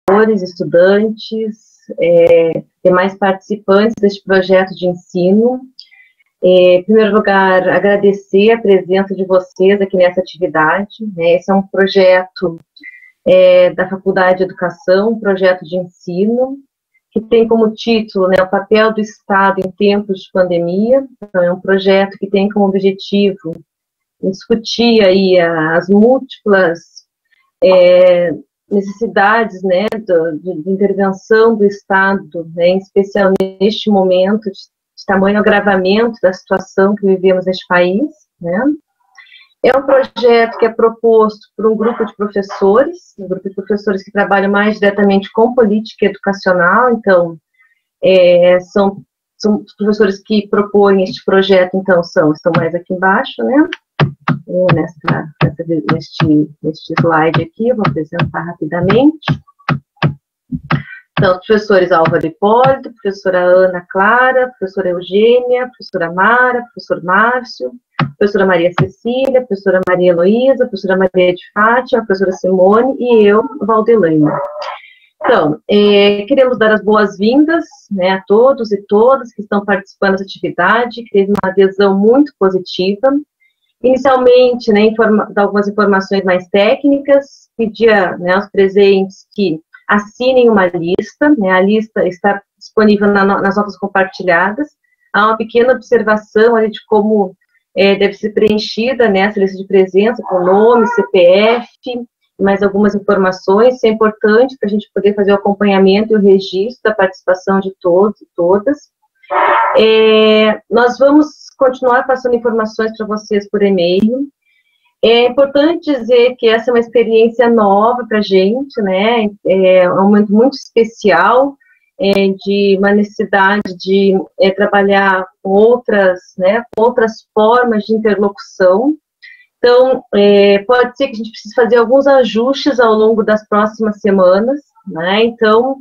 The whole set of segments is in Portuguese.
professores, estudantes, demais participantes deste projeto de ensino. Em primeiro lugar, agradecer a presença de vocês aqui nessa atividade, né? Esse é um projeto da Faculdade de Educação, um projeto de ensino, que tem como título, né, o papel do Estado em tempos de pandemia. Então, é um projeto que tem como objetivo discutir aí as múltiplas necessidades, né, de intervenção do Estado, né, em especial neste momento de tamanho agravamento da situação que vivemos neste país, né. É um projeto que é proposto por um grupo de professores que trabalham mais diretamente com política educacional. Então, são professores que propõem este projeto, então, estão mais aqui embaixo, né, neste slide aqui, eu vou apresentar rapidamente. Então, professores Álvaro Hipólito, professora Ana Clara, professora Eugênia, professora Mara, professor Márcio, professora Maria Cecília, professora Maria Heloísa, professora Maria de Fátima, professora Simone e eu, Valdelaine. Então, queremos dar as boas-vindas, né, a todos e todas que estão participando dessa atividade, que teve uma adesão muito positiva. Inicialmente, né, dar algumas informações mais técnicas, pedir, né, aos presentes que assinem uma lista, né, a lista está disponível nas notas compartilhadas. Há uma pequena observação ali de como deve ser preenchida, né, essa lista de presença, com nome, CPF, mais algumas informações. Isso é importante para a gente poder fazer o acompanhamento e o registro da participação de todos e todas. Nós vamos continuar passando informações para vocês por e-mail. É importante dizer que essa é uma experiência nova para a gente, né, é um momento muito especial, de uma necessidade de trabalhar com outras formas de interlocução. Então, pode ser que a gente precise fazer alguns ajustes ao longo das próximas semanas, né, então,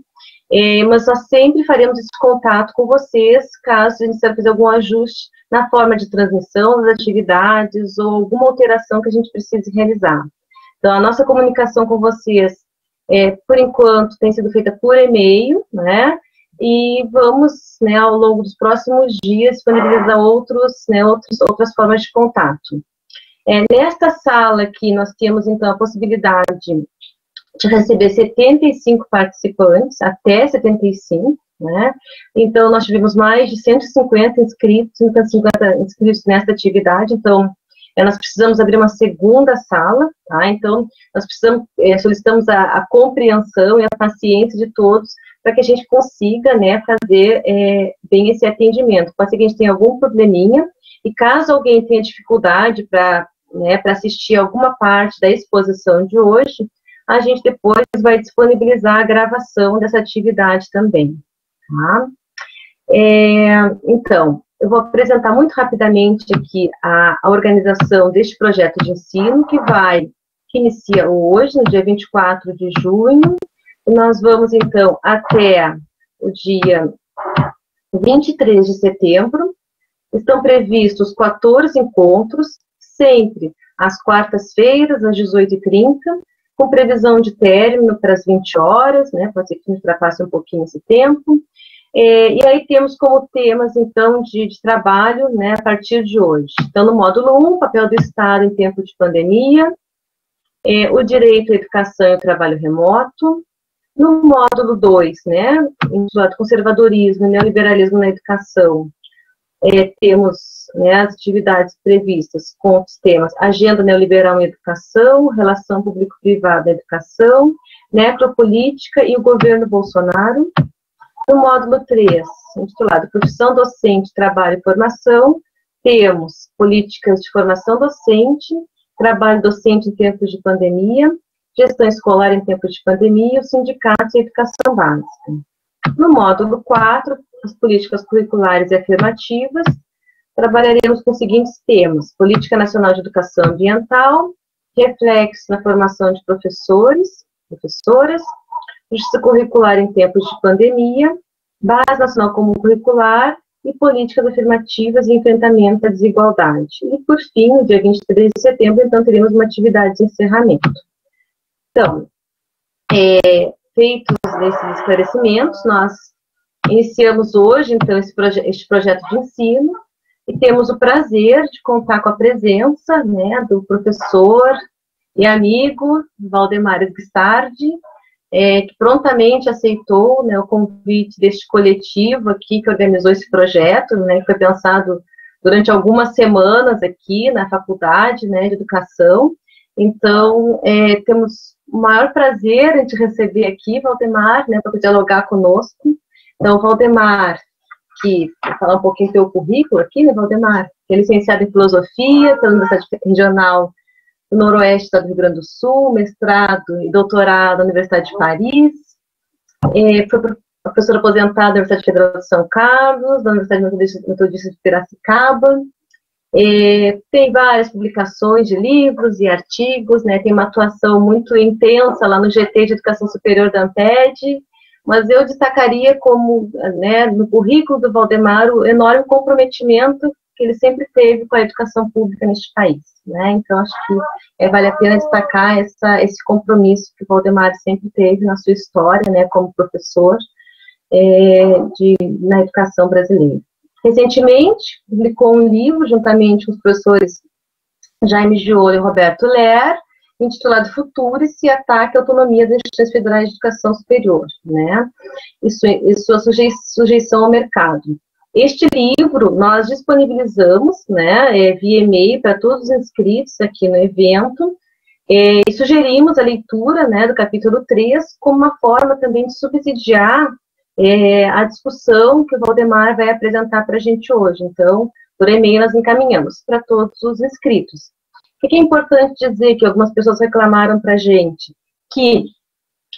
mas nós sempre faremos esse contato com vocês, caso a gente queira fazer algum ajuste na forma de transmissão das atividades ou alguma alteração que a gente precise realizar. Então, a nossa comunicação com vocês, por enquanto, tem sido feita por e-mail, né, e vamos, né, ao longo dos próximos dias, disponibilizar outras formas de contato. Nesta sala aqui, nós temos, então, a possibilidade de receber 75 participantes, até 75, né? Então, nós tivemos mais de 150 inscritos, 150 inscritos nesta atividade. Então, nós precisamos abrir uma segunda sala, tá? Então, nós solicitamos a compreensão e a paciência de todos para que a gente consiga, né, fazer bem esse atendimento. Pode ser que a gente tenha algum probleminha, e caso alguém tenha dificuldade para assistir alguma parte da exposição de hoje, a gente depois vai disponibilizar a gravação dessa atividade também, tá? Então, eu vou apresentar muito rapidamente aqui a organização deste projeto de ensino, que inicia hoje, no dia 24 de junho, e nós vamos, então, até o dia 23 de setembro. Estão previstos 14 encontros, sempre às quartas-feiras, às 18h30, com previsão de término para as 20 horas, né, pode ser que ultrapasse um pouquinho esse tempo. E aí temos como temas, então, de trabalho, né, a partir de hoje. Então, no módulo 1, papel do Estado em tempo de pandemia, o direito à educação e ao trabalho remoto. No módulo 2, né, intitulado Conservadorismo e Neoliberalismo na Educação, temos, né, as atividades previstas com os temas Agenda Neoliberal em Educação, Relação Público-Privada em Educação, Necropolítica e o Governo Bolsonaro. No módulo 3, intitulado Profissão Docente, Trabalho e Formação, temos Políticas de Formação Docente, Trabalho Docente em Tempos de Pandemia, Gestão Escolar em Tempos de Pandemia, os Sindicatos e a Educação Básica. No módulo 4, as políticas curriculares e afirmativas, trabalharemos com os seguintes temas: Política Nacional de Educação Ambiental, reflexo na formação de professores, professoras, justiça curricular em tempos de pandemia, base nacional comum curricular e políticas afirmativas e enfrentamento à desigualdade. E, por fim, no dia 23 de setembro, então, teremos uma atividade de encerramento. Então, feitos esses esclarecimentos, nós iniciamos hoje, então, este projeto de ensino, e temos o prazer de contar com a presença, né, do professor e amigo Valdemar Guistardi, que prontamente aceitou, né, o convite deste coletivo aqui que organizou esse projeto, né, que foi pensado durante algumas semanas aqui na faculdade, né, de educação. Então, temos o maior prazer em te receber aqui, Valdemar, né, para dialogar conosco. Então, Valdemar, que vou falar um pouquinho do teu currículo aqui, né, Valdemar, que é licenciado em Filosofia pela Universidade Regional do Noroeste do Rio Grande do Sul, mestrado e doutorado na Universidade de Paris, foi professor aposentado da Universidade Federal de São Carlos, da Universidade Metodista de Piracicaba, tem várias publicações de livros e artigos, né, tem uma atuação muito intensa lá no GT de Educação Superior da Amped, mas eu destacaria como, né, no currículo do Valdemar, o enorme comprometimento que ele sempre teve com a educação pública neste país, né, então acho que vale a pena destacar esse compromisso que o Valdemar sempre teve na sua história, né, como professor na educação brasileira. Recentemente, publicou um livro, juntamente com os professores Jaime Giolo e Roberto Ler, intitulado Futurice, Ataque à Autonomia das Instituições Federais de Educação Superior, né, e sua sujeição ao mercado. Este livro nós disponibilizamos, né, via e-mail para todos os inscritos aqui no evento, e sugerimos a leitura, né, do capítulo 3 como uma forma também de subsidiar a discussão que o Valdemar vai apresentar para a gente hoje. Então, por e-mail nós encaminhamos para todos os inscritos. O que é importante dizer, que algumas pessoas reclamaram para a gente, que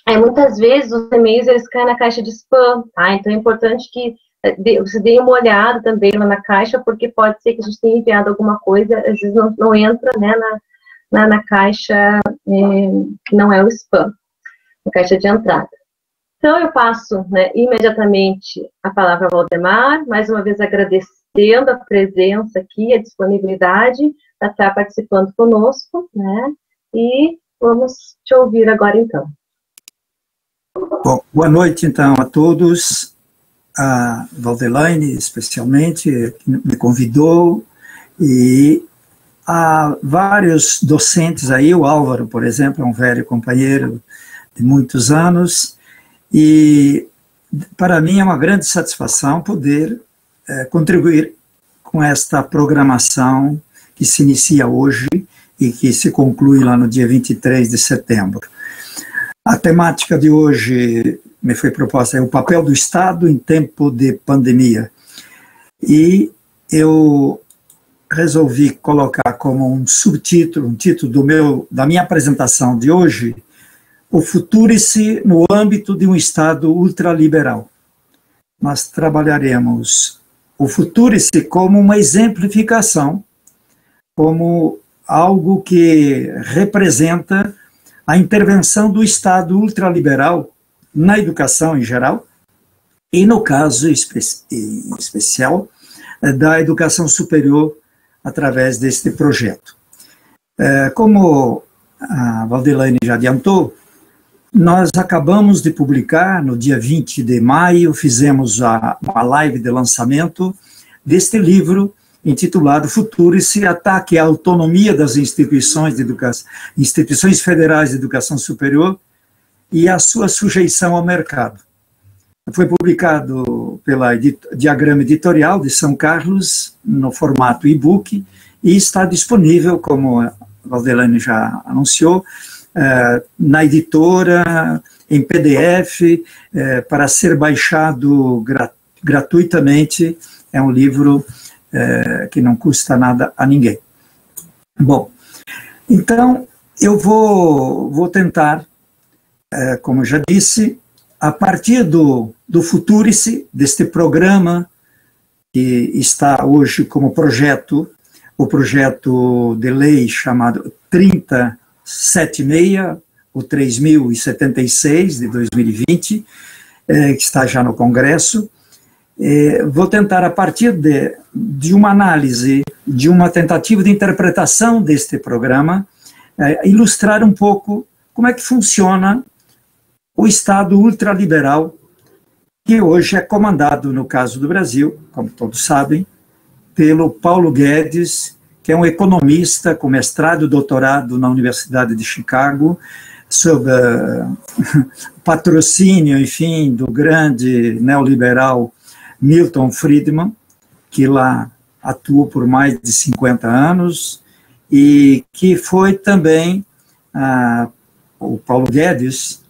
muitas vezes os e-mails eles caem na caixa de spam, tá? Então é importante que você dê uma olhada também lá na caixa, porque pode ser que a gente tenha enviado alguma coisa, às vezes não entra, né, na caixa que não é o spam, na caixa de entrada. Então, eu passo, né, imediatamente a palavra ao Valdemar, mais uma vez agradecendo a presença aqui, a disponibilidade para estar participando conosco, né, e vamos te ouvir agora, então. Bom, boa noite, então, a todos, a Valdelaine, especialmente, que me convidou, e a vários docentes aí, o Álvaro, por exemplo, é um velho companheiro de muitos anos, e para mim é uma grande satisfação poder contribuir com esta programação que se inicia hoje e que se conclui lá no dia 23 de setembro. A temática de hoje me foi proposta é o papel do Estado em tempo de pandemia. E eu resolvi colocar como um subtítulo, um título da minha apresentação de hoje, o Futurice no âmbito de um Estado ultraliberal. Nós trabalharemos o Futurice como uma exemplificação, como algo que representa a intervenção do Estado ultraliberal na educação em geral, e no caso especial da educação superior através deste projeto. Como a Valdelaine já adiantou, nós acabamos de publicar, no dia 20 de maio, fizemos uma live de lançamento deste livro, intitulado Futurice, Ataque à Autonomia das Instituições Federais de Educação Superior e a sua sujeição ao mercado. Foi publicado pela Diagrama Editorial de São Carlos, no formato e-book, e está disponível, como a Valdelaine já anunciou, na editora, em PDF, para ser baixado gratuitamente. É um livro que não custa nada a ninguém. Bom, então eu vou tentar, como já disse, a partir do Futurice, deste programa que está hoje como projeto, o projeto de lei chamado 3076, o 3076 de 2020, que está já no Congresso. Vou tentar, a partir de uma análise, de uma tentativa de interpretação deste programa, ilustrar um pouco como é que funciona o Estado ultraliberal, que hoje é comandado, no caso do Brasil, como todos sabem, pelo Paulo Guedes, que é um economista com mestrado e doutorado na Universidade de Chicago, sob patrocínio, enfim, do grande neoliberal Milton Friedman, que lá atuou por mais de 50 anos, e que foi também, o Paulo Guedes,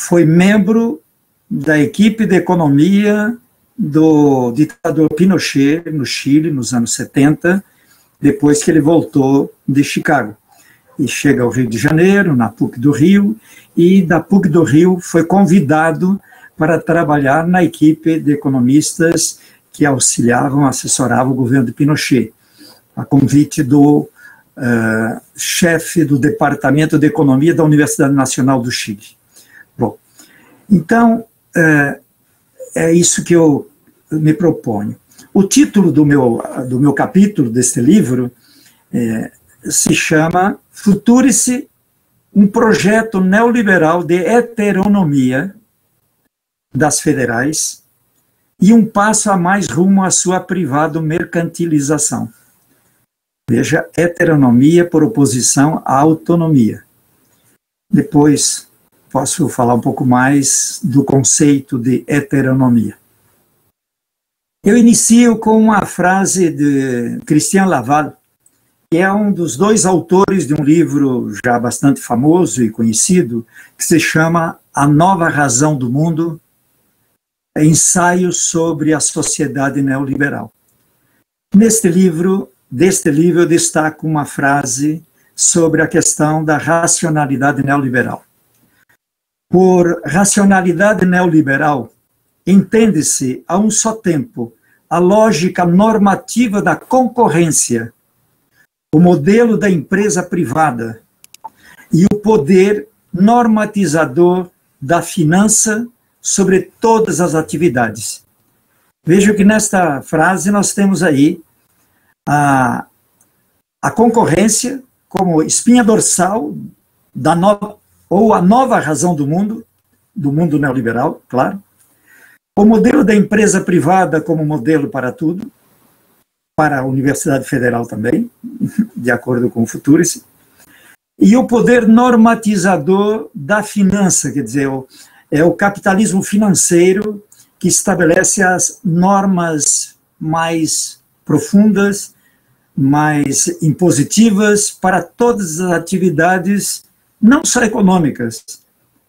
foi membro da equipe de economia do ditador Pinochet, no Chile, nos anos 70, depois que ele voltou de Chicago. E chega ao Rio de Janeiro, na PUC do Rio, e da PUC do Rio foi convidado para trabalhar na equipe de economistas que auxiliavam, assessoravam o governo de Pinochet, a convite do chefe do Departamento de Economia da Universidade Nacional do Chile. Bom, então, é isso que eu me proponho. O título do meu capítulo, deste livro, se chama Futurice, um projeto neoliberal de heteronomia das federais e um passo a mais rumo à sua privada mercantilização. Veja, heteronomia por oposição à autonomia. Depois posso falar um pouco mais do conceito de heteronomia. Eu inicio com uma frase de Christian Laval, que é um dos dois autores de um livro já bastante famoso e conhecido, que se chama A Nova Razão do Mundo, Ensaios sobre a Sociedade Neoliberal. Deste livro eu destaco uma frase sobre a questão da racionalidade neoliberal. Por racionalidade neoliberal, entende-se a um só tempo a lógica normativa da concorrência, o modelo da empresa privada e o poder normatizador da finança sobre todas as atividades. Veja que nesta frase nós temos aí a concorrência como espinha dorsal ou a nova razão do mundo neoliberal, claro, o modelo da empresa privada como modelo para tudo, para a Universidade Federal também, de acordo com o Futurice, e o poder normatizador da finança, quer dizer, é o capitalismo financeiro que estabelece as normas mais profundas, mais impositivas para todas as atividades, não só econômicas,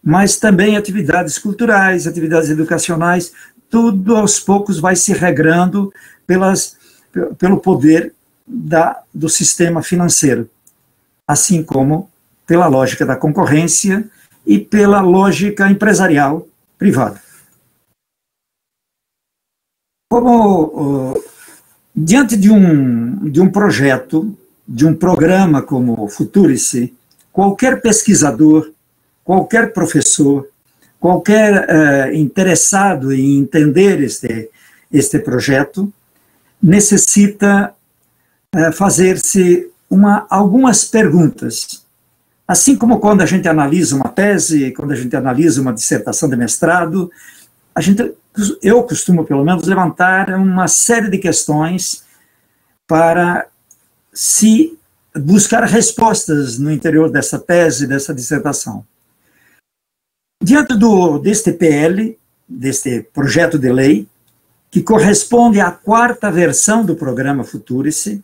mas também atividades culturais, atividades educacionais, tudo aos poucos vai se regrando pelo poder do sistema financeiro, assim como pela lógica da concorrência e pela lógica empresarial privada. Diante de um projeto, de um programa como o Futurice, qualquer pesquisador, qualquer professor, qualquer interessado em entender este projeto, necessita fazer-se algumas perguntas. Assim como quando a gente analisa uma tese, quando a gente analisa uma dissertação de mestrado, eu costumo, pelo menos, levantar uma série de questões para se buscar respostas no interior dessa tese, dessa dissertação. Diante deste PL, deste projeto de lei, que corresponde à 4ª versão do programa Futurice,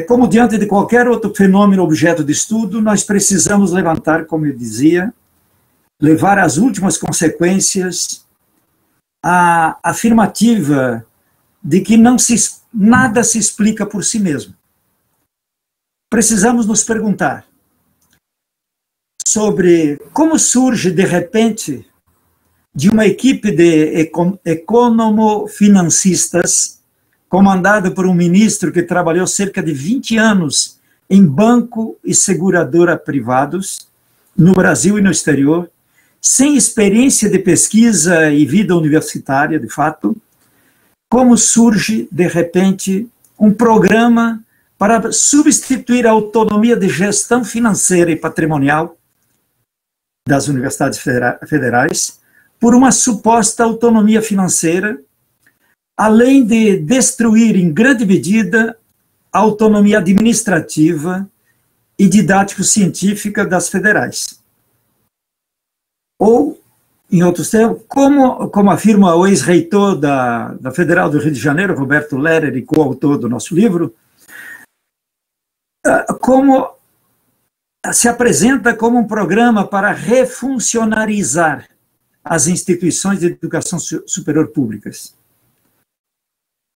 como diante de qualquer outro fenômeno objeto de estudo, nós precisamos levantar, como eu dizia, levar às últimas consequências a afirmativa de que nada se explica por si mesmo. Precisamos nos perguntar sobre como surge, de repente, de uma equipe de economo-financistas, comandada por um ministro que trabalhou cerca de 20 anos em banco e seguradora privados, no Brasil e no exterior, sem experiência de pesquisa e vida universitária, de fato, como surge, de repente, um programa para substituir a autonomia de gestão financeira e patrimonial das universidades federais por uma suposta autonomia financeira, além de destruir, em grande medida, a autonomia administrativa e didático-científica das federais. Ou, em outros termos, como afirma o ex-reitor da Federal do Rio de Janeiro, Roberto Lehrer, e coautor do nosso livro, como se apresenta como um programa para refuncionarizar as instituições de educação superior públicas,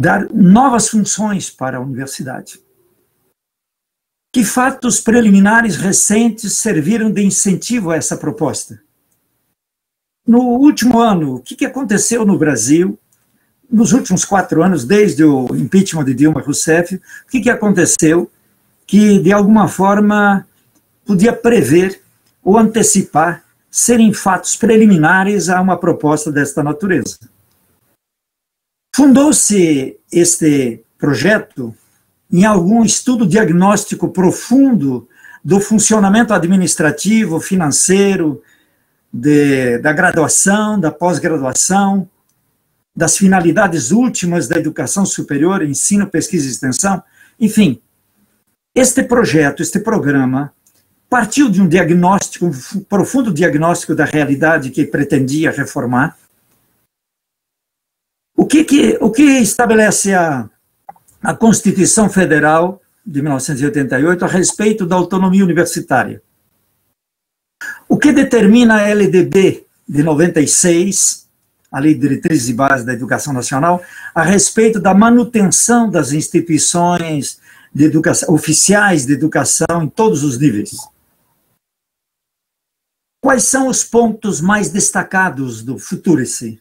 dar novas funções para a universidade. Que fatos preliminares recentes serviram de incentivo a essa proposta? No último ano, o que aconteceu no Brasil, nos últimos 4 anos, desde o impeachment de Dilma Rousseff, o que aconteceu que, de alguma forma, podia prever ou antecipar, serem fatos preliminares a uma proposta desta natureza? Fundou-se este projeto em algum estudo diagnóstico profundo do funcionamento administrativo, financeiro, da graduação, da pós-graduação, das finalidades últimas da educação superior, ensino, pesquisa e extensão? Enfim, este projeto, este programa, partiu de um diagnóstico, um profundo diagnóstico da realidade que pretendia reformar. O que estabelece a Constituição Federal de 1988 a respeito da autonomia universitária? O que determina a LDB de 96, a Lei de Diretrizes e Bases da Educação Nacional, a respeito da manutenção das instituições de educação, oficiais de educação em todos os níveis? Quais são os pontos mais destacados do Futurice?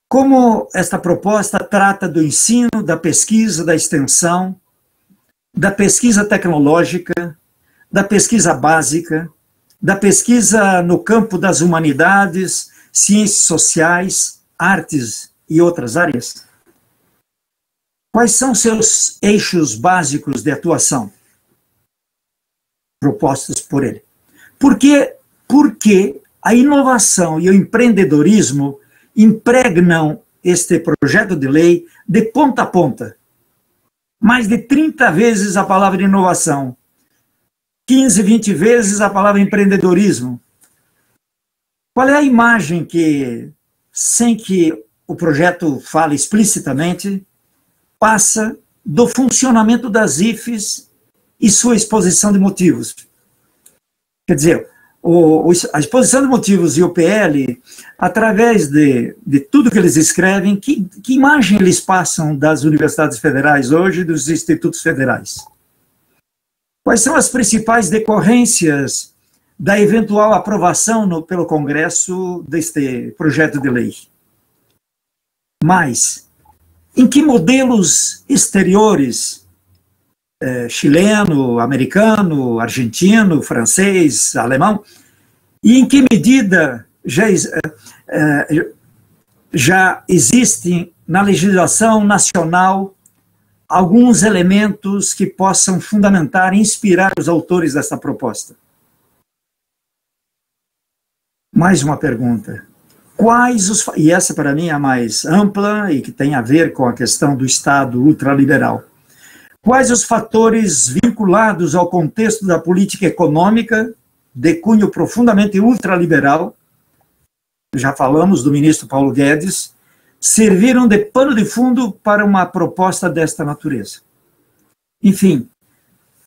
Como esta proposta trata do ensino, da pesquisa, da extensão, da pesquisa tecnológica, da pesquisa básica, da pesquisa no campo das humanidades, ciências sociais, artes e outras áreas? Quais são seus eixos básicos de atuação propostos por ele? Porque a inovação e o empreendedorismo impregnam este projeto de lei de ponta a ponta. Mais de 30 vezes a palavra inovação, 15, 20 vezes a palavra empreendedorismo. Qual é a imagem que, sem que o projeto fale explicitamente, passa do funcionamento das IFES e sua exposição de motivos? Quer dizer, a exposição de motivos e o PL, através de tudo que eles escrevem, que imagem eles passam das universidades federais hoje, dos institutos federais? Quais são as principais decorrências da eventual aprovação pelo Congresso deste projeto de lei? Mas, em que modelos exteriores, chileno, americano, argentino, francês, alemão, e em que medida já existem na legislação nacional alguns elementos que possam fundamentar e inspirar os autores dessa proposta? Mais uma pergunta. E essa para mim é a mais ampla e que tem a ver com a questão do Estado ultraliberal. Quais os fatores vinculados ao contexto da política econômica de cunho profundamente ultraliberal, já falamos do ministro Paulo Guedes, serviram de pano de fundo para uma proposta desta natureza? Enfim,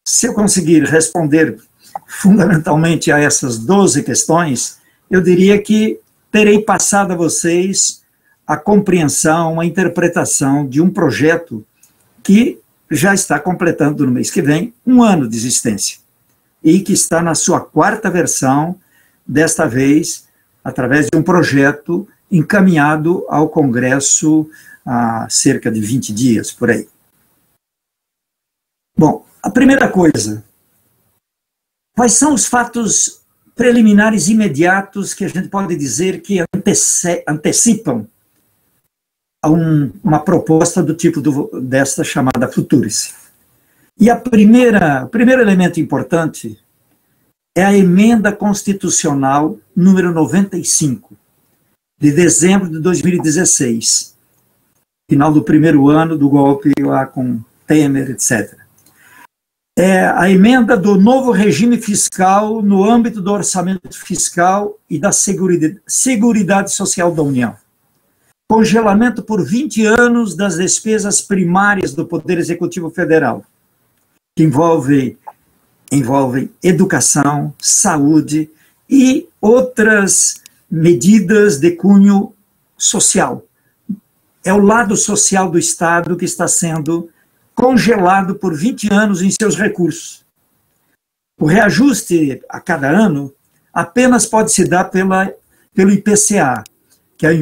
se eu conseguir responder fundamentalmente a essas 12 questões, eu diria que terei passado a vocês a compreensão, a interpretação de um projeto que já está completando no mês que vem 1 ano de existência e que está na sua 4ª versão, desta vez através de um projeto encaminhado ao Congresso há cerca de 20 dias, por aí. Bom, a primeira coisa, quais são os fatos preliminares imediatos que a gente pode dizer que antecipam a uma proposta do tipo desta chamada Futurice? E o primeiro elemento importante é a emenda constitucional número 95, de dezembro de 2016, final do primeiro ano do golpe lá com Temer, etc. É a emenda do novo regime fiscal no âmbito do orçamento fiscal e da Seguridade Social da União. Congelamento por 20 anos das despesas primárias do Poder Executivo Federal, que envolvem educação, saúde e outras medidas de cunho social. É o lado social do Estado que está sendo congelado por 20 anos em seus recursos. O reajuste a cada ano apenas pode se dar pelo IPCA, que é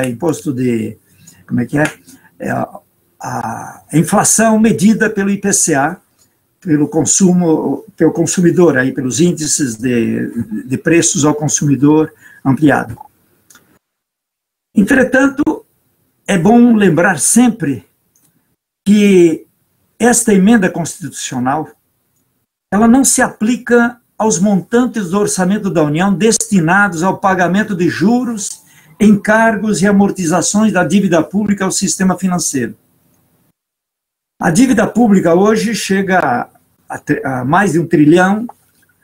imposto de, a inflação medida pelo IPCA, pelo consumidor, aí, pelos índices de preços ao consumidor ampliado. Entretanto, é bom lembrar sempre que esta emenda constitucional, ela não se aplica aos montantes do orçamento da União destinados ao pagamento de juros, encargos e amortizações da dívida pública ao sistema financeiro. A dívida pública hoje chega a mais de 1 trilhão,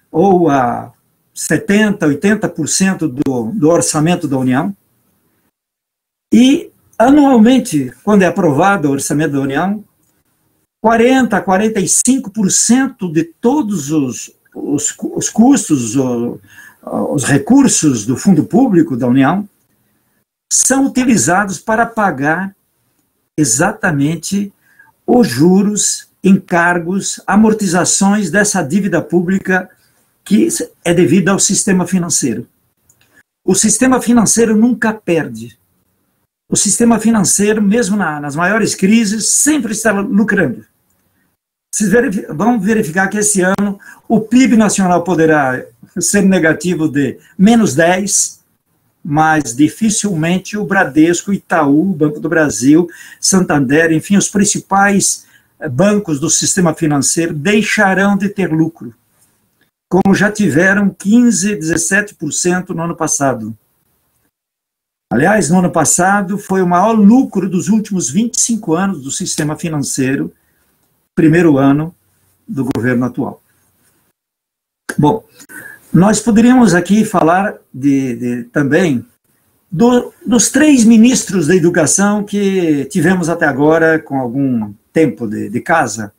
ou a 70%, 80% do orçamento da União. E, anualmente, quando é aprovado o orçamento da União, 40% a 45% de todos os custos, os recursos do fundo público da União, são utilizados para pagar exatamente os juros, encargos, amortizações dessa dívida pública que é devida ao sistema financeiro. O sistema financeiro nunca perde. O sistema financeiro, mesmo nas maiores crises, sempre está lucrando. Vocês vão verificar que esse ano o PIB nacional poderá ser negativo de -10%, mas dificilmente o Bradesco, Itaú, Banco do Brasil, Santander, enfim, os principais bancos do sistema financeiro deixarão de ter lucro, como já tiveram 15%, 17% no ano passado. Aliás, no ano passado foi o maior lucro dos últimos 25 anos do sistema financeiro, primeiro ano do governo atual. Bom, nós poderíamos aqui falar também dos 3 ministros da educação que tivemos até agora com algum tempo de casa,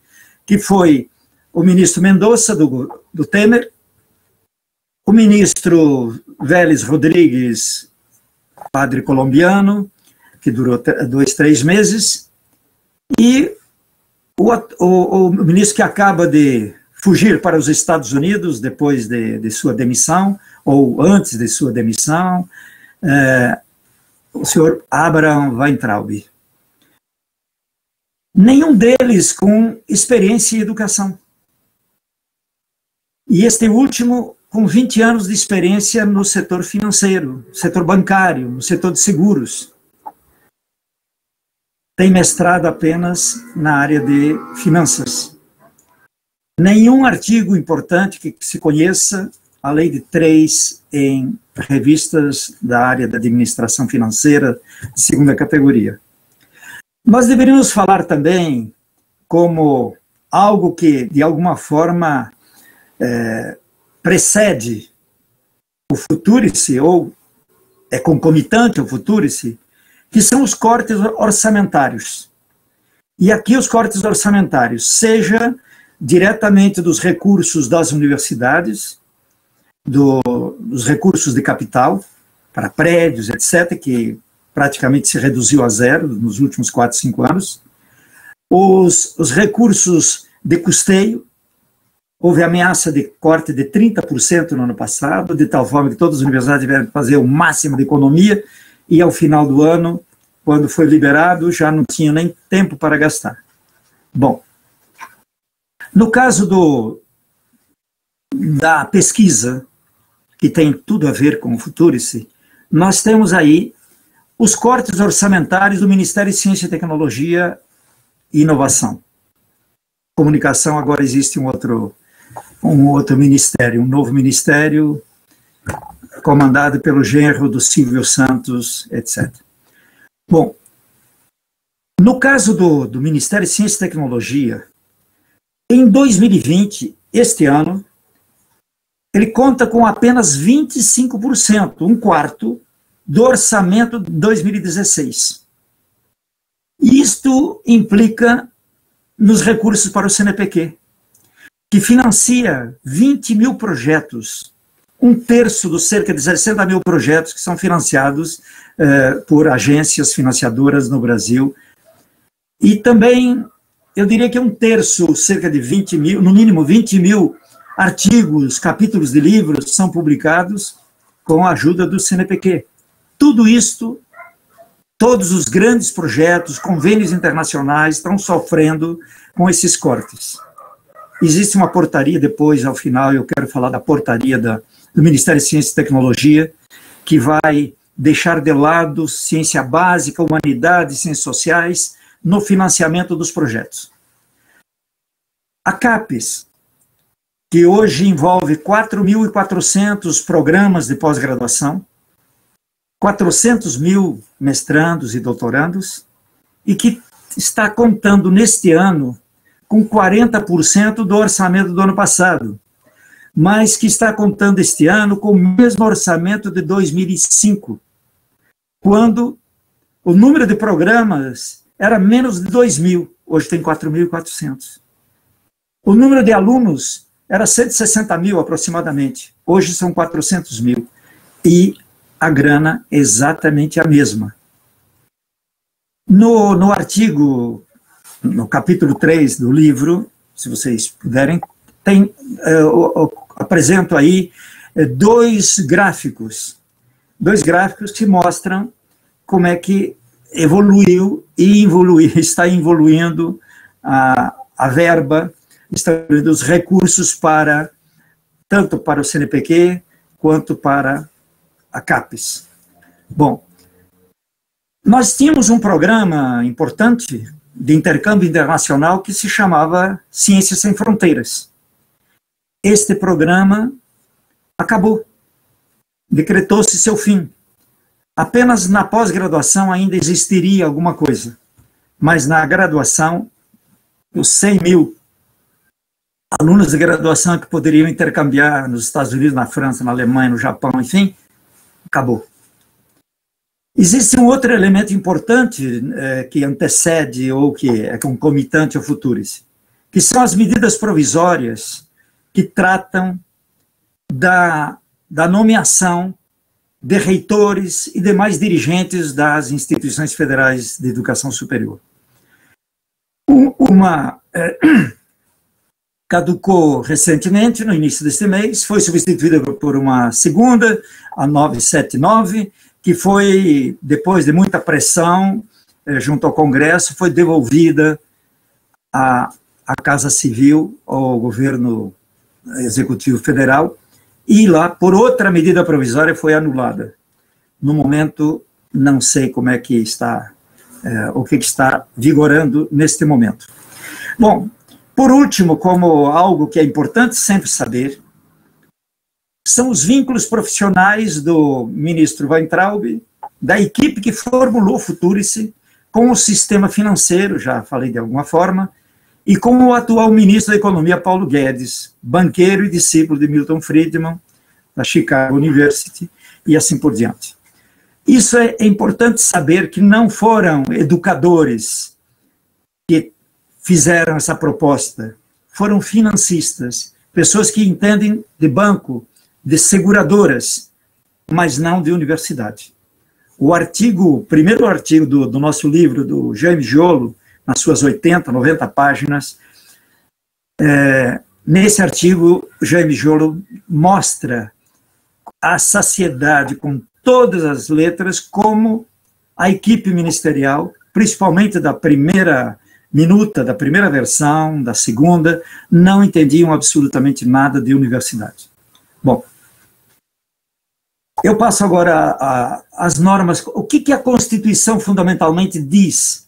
que foi o ministro Mendonça, do Temer, o ministro Vélez Rodrigues, padre colombiano, que durou 2, 3 meses, e o ministro que acaba de fugir para os Estados Unidos depois de sua demissão, ou antes de sua demissão, o senhor Abraham Weintraub. Nenhum deles com experiência em educação. E este último com 20 anos de experiência no setor financeiro, setor bancário, no setor de seguros. Tem mestrado apenas na área de finanças. Nenhum artigo importante que se conheça, além de 3 em revistas da área da administração financeira de segunda categoria. Nós deveríamos falar também como algo que, de alguma forma, precede o Futurice, ou é concomitante ao Futurice, que são os cortes orçamentários. E aqui os cortes orçamentários, seja diretamente dos recursos das universidades, dos recursos de capital, para prédios, etc., que praticamente se reduziu a zero nos últimos 4, 5 anos, os recursos de custeio. Houve ameaça de corte de 30% no ano passado, de tal forma que todas as universidades tiveram que fazer o máximo de economia, e ao final do ano, quando foi liberado, já não tinha nem tempo para gastar. Bom, no caso da pesquisa, que tem tudo a ver com o Futurice, nós temos aí os cortes orçamentários do Ministério de Ciência, Tecnologia e Inovação. Comunicação, agora existe um um outro ministério, um novo ministério, comandado pelo genro do Silvio Santos, etc. Bom, no caso do Ministério de Ciência e Tecnologia, em 2020, este ano, ele conta com apenas 25%, um quarto, do orçamento de 2016. Isto implica nos recursos para o CNPq, que financia 20 mil projetos, um terço dos cerca de 60 mil projetos que são financiados por agências financiadoras no Brasil. E também, eu diria que um terço, cerca de 20 mil, no mínimo 20 mil artigos, capítulos de livros são publicados com a ajuda do CNPq. Tudo isto, todos os grandes projetos, convênios internacionais estão sofrendo com esses cortes. Existe uma portaria, depois, ao final, eu quero falar da portaria do Ministério de Ciência e Tecnologia, que vai deixar de lado ciência básica, humanidades, ciências sociais, no financiamento dos projetos. A CAPES, que hoje envolve 4.400 programas de pós-graduação, 400 mil mestrandos e doutorandos, e que está contando neste ano com 40% do orçamento do ano passado, mas que está contando este ano com o mesmo orçamento de 2005, quando o número de programas era menos de 2.000, hoje tem 4.400. O número de alunos era 160 mil aproximadamente, hoje são 400 mil, e a grana é exatamente a mesma. No artigo, no capítulo 3 do livro, se vocês puderem, apresento aí dois gráficos que mostram como é que evoluiu e está evoluindo a verba, os recursos tanto para o CNPq quanto para a CAPES. Bom, nós tínhamos um programa importante de intercâmbio internacional que se chamava Ciências Sem Fronteiras. Este programa acabou, decretou-se seu fim. Apenas na pós-graduação ainda existiria alguma coisa, mas na graduação, os 100 mil alunos de graduação que poderiam intercambiar nos Estados Unidos, na França, na Alemanha, no Japão, enfim, acabou. Existe um outro elemento importante que antecede ou que é concomitante ao Futurice, que são as medidas provisórias que tratam da nomeação de reitores e demais dirigentes das instituições federais de educação superior. Uma caducou recentemente, no início deste mês, foi substituída por uma segunda, a 979, que foi, depois de muita pressão junto ao Congresso, foi devolvida à Casa Civil, ao governo executivo federal, e lá, por outra medida provisória, foi anulada. No momento, não sei como é que está, o que está vigorando neste momento. Bom, por último, como algo que é importante sempre saber, são os vínculos profissionais do ministro Weintraub, da equipe que formulou o Futurice, com o sistema financeiro, já falei de alguma forma, e com o atual ministro da Economia, Paulo Guedes, banqueiro e discípulo de Milton Friedman, da Chicago University, e assim por diante. Isso é importante saber que não foram educadores que fizeram essa proposta, foram financistas, pessoas que entendem de banco, de seguradoras, mas não de universidade. O primeiro artigo do nosso livro, do Jaime Giolo, nas suas 80, 90 páginas, nesse artigo, Jaime Giolo mostra a saciedade com todas as letras, como a equipe ministerial, principalmente da primeira minuta, da primeira versão, da segunda, não entendiam absolutamente nada de universidade. Bom, eu passo agora às normas. O que a Constituição fundamentalmente diz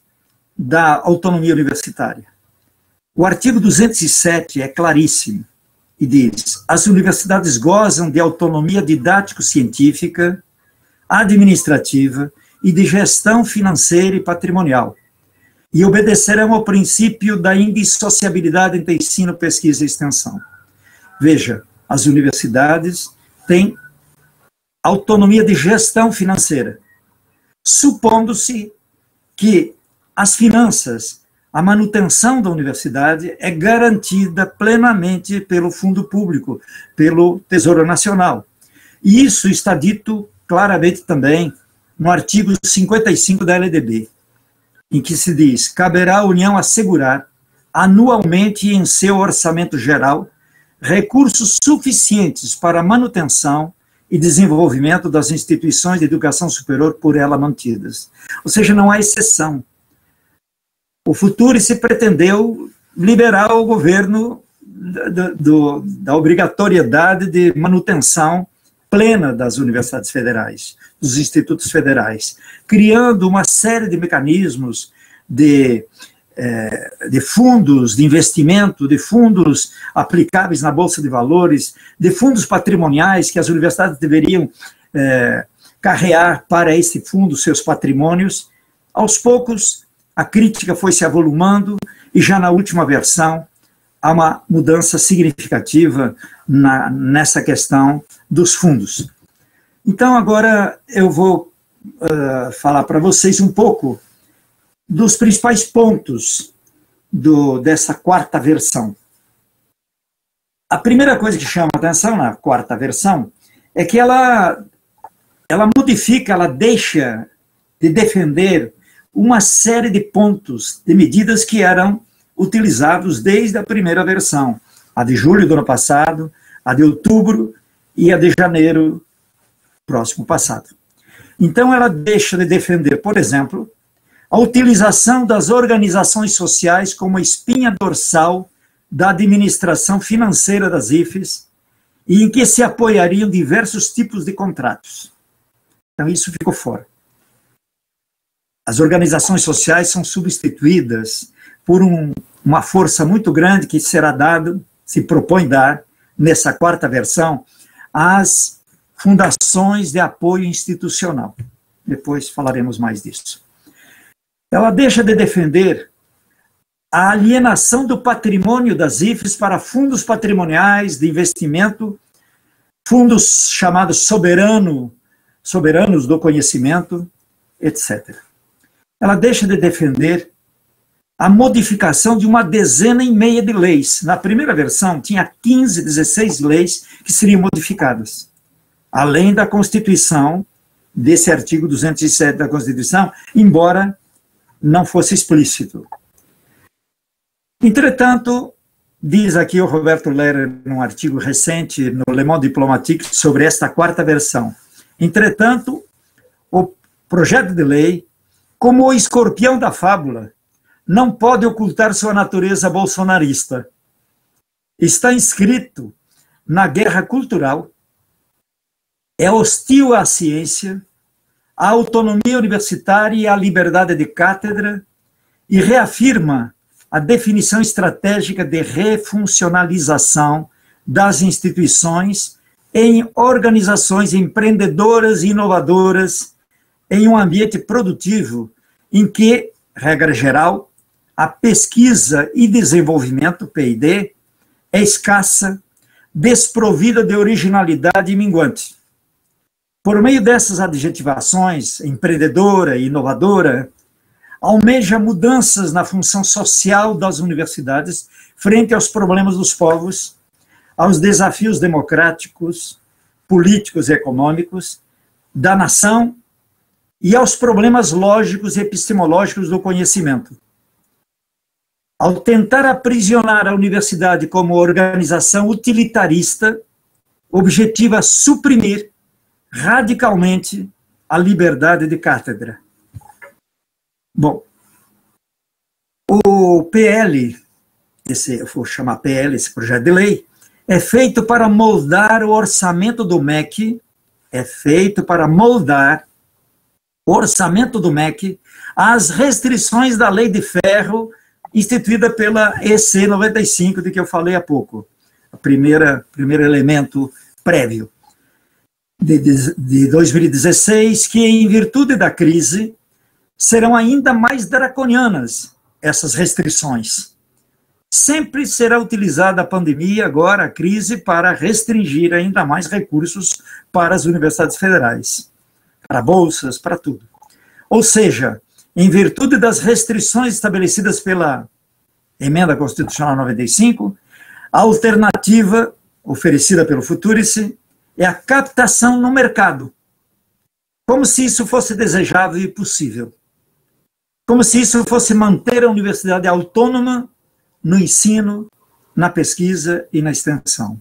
da autonomia universitária? O artigo 207 é claríssimo. e diz: as universidades gozam de autonomia didático-científica, administrativa e de gestão financeira e patrimonial, e obedecerão ao princípio da indissociabilidade entre ensino, pesquisa e extensão. Veja, as universidades têm autonomia de gestão financeira, supondo-se que as finanças, a manutenção da universidade é garantida plenamente pelo fundo público, pelo Tesouro Nacional. E isso está dito claramente também no artigo 55 da LDB, em que se diz: caberá à União assegurar, anualmente em seu orçamento geral, recursos suficientes para a manutenção e desenvolvimento das instituições de educação superior por ela mantidas. Ou seja, não há exceção. O futuro se pretendeu liberar o governo da obrigatoriedade de manutenção plena das universidades federais, dos institutos federais, criando uma série de mecanismos de fundos de investimento, de fundos aplicáveis na Bolsa de Valores, de fundos patrimoniais que as universidades deveriam carrear para esse fundo seus patrimônios. Aos poucos, a crítica foi se avolumando e já na última versão há uma mudança significativa nessa questão dos fundos. Então, agora eu vou falar para vocês um pouco dos principais pontos dessa quarta versão. A primeira coisa que chama a atenção na quarta versão é que ela modifica, ela deixa de defender uma série de pontos, de medidas que eram utilizados desde a primeira versão, a de julho do ano passado, a de outubro e a de janeiro próximo passado. Então, ela deixa de defender, por exemplo, a utilização das organizações sociais como espinha dorsal da administração financeira das IFES e em que se apoiariam diversos tipos de contratos. Então, isso ficou fora. As organizações sociais são substituídas por uma força muito grande que será dada, se propõe dar, nessa quarta versão, às fundações de apoio institucional. Depois falaremos mais disso. Ela deixa de defender a alienação do patrimônio das IFES para fundos patrimoniais de investimento, fundos chamados soberanos do conhecimento, etc. Ela deixa de defender a modificação de uma dezena e meia de leis. Na primeira versão, tinha 15, 16 leis que seriam modificadas, além da Constituição, desse artigo 207 da Constituição, embora não fosse explícito. Entretanto, diz aqui o Roberto Lehrer, num artigo recente no Le Monde Diplomatique, sobre esta quarta versão. Entretanto, o projeto de lei, como o escorpião da fábula, não pode ocultar sua natureza bolsonarista. Está inscrito na guerra cultural, é hostil à ciência, à autonomia universitária e à liberdade de cátedra, e reafirma a definição estratégica de refuncionalização das instituições em organizações empreendedoras e inovadoras, em um ambiente produtivo em que, regra geral, a pesquisa e desenvolvimento, P&D, é escassa, desprovida de originalidade e minguante. Por meio dessas adjetivações, empreendedora e inovadora, almeja mudanças na função social das universidades frente aos problemas dos povos, aos desafios democráticos, políticos e econômicos da nação e aos problemas lógicos e epistemológicos do conhecimento. Ao tentar aprisionar a universidade como organização utilitarista, objetiva suprimir radicalmente a liberdade de cátedra. Bom, o PL, eu vou chamar PL, esse projeto de lei, é feito para moldar o orçamento do MEC, às restrições da Lei de Ferro, instituída pela EC 95, de que eu falei há pouco. primeiro elemento prévio de 2016, que em virtude da crise serão ainda mais draconianas essas restrições. Sempre será utilizada a pandemia, agora a crise, para restringir ainda mais recursos para as universidades federais, para bolsas, para tudo. Ou seja, em virtude das restrições estabelecidas pela Emenda Constitucional 95, a alternativa oferecida pelo Futurice é a captação no mercado, como se isso fosse desejável e possível, como se isso fosse manter a universidade autônoma no ensino, na pesquisa e na extensão.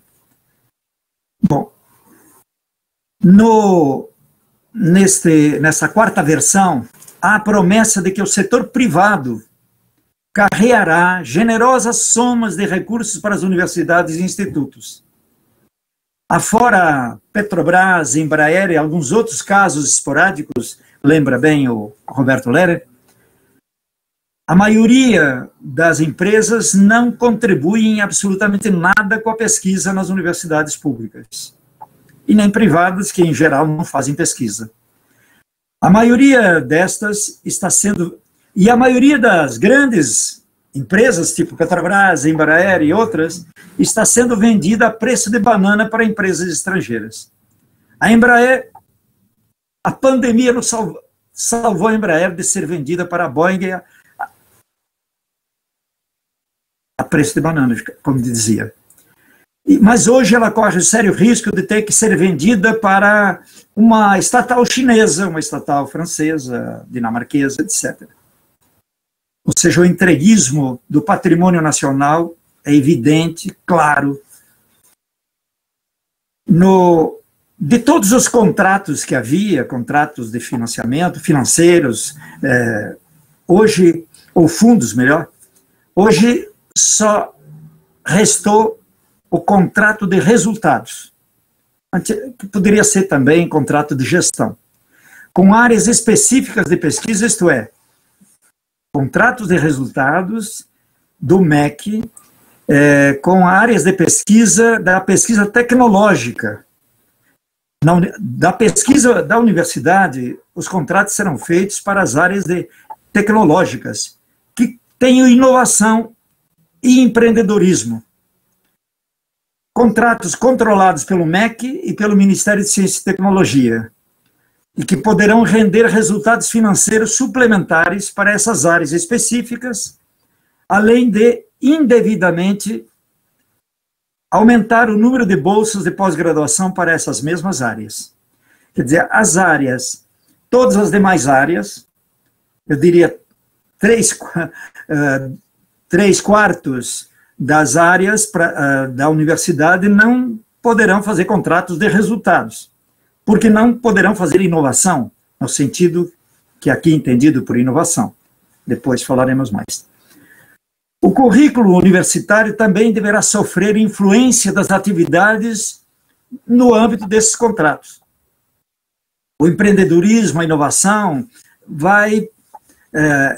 Bom, nessa quarta versão, há a promessa de que o setor privado carreará generosas somas de recursos para as universidades e institutos. Afora Petrobras, Embraer e alguns outros casos esporádicos, lembra bem o Roberto Lehrer, a maioria das empresas não contribuem absolutamente nada com a pesquisa nas universidades públicas, e nem privadas, que em geral não fazem pesquisa. A maioria destas está sendo... E a maioria das grandes empresas, tipo Petrobras, Embraer e outras, está sendo vendida a preço de banana para empresas estrangeiras. A Embraer, a pandemia não salvou a Embraer de ser vendida para a Boeing a preço de banana, como dizia. Mas hoje ela corre o sério risco de ter que ser vendida para uma estatal chinesa, uma estatal francesa, dinamarquesa, etc. Ou seja, o entreguismo do patrimônio nacional é evidente, claro. De todos os contratos que havia, contratos de financiamento, financeiros, hoje, ou fundos, melhor, hoje só restou o contrato de resultados, que poderia ser também contrato de gestão, com áreas específicas de pesquisa, isto é, contratos de resultados do MEC, com áreas de pesquisa, da pesquisa tecnológica. Da pesquisa da universidade, os contratos serão feitos para as áreas tecnológicas, que tenham inovação e empreendedorismo. Contratos controlados pelo MEC e pelo Ministério de Ciência e Tecnologia, e que poderão render resultados financeiros suplementares para essas áreas específicas, além de, indevidamente, aumentar o número de bolsas de pós-graduação para essas mesmas áreas. Quer dizer, as áreas, todas as demais áreas, eu diria 3/4 das áreas da universidade não poderão fazer contratos de resultados, porque não poderão fazer inovação, no sentido que aqui é entendido por inovação. Depois falaremos mais. O currículo universitário também deverá sofrer influência das atividades no âmbito desses contratos. O empreendedorismo, a inovação, vai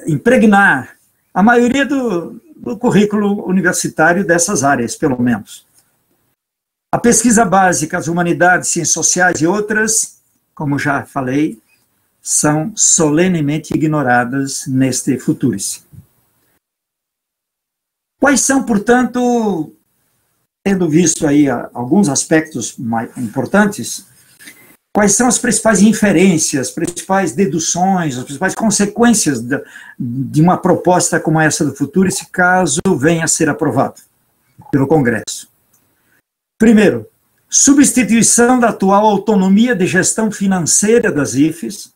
impregnar a maioria do currículo universitário dessas áreas, pelo menos. A pesquisa básica, as humanidades, ciências sociais e outras, como já falei, são solenemente ignoradas neste Futurice. Quais são, portanto, tendo visto aí alguns aspectos mais importantes, quais são as principais inferências, as principais deduções, as principais consequências de uma proposta como essa do Futurice, caso venha a ser aprovado pelo Congresso? Primeiro, substituição da atual autonomia de gestão financeira das IFES,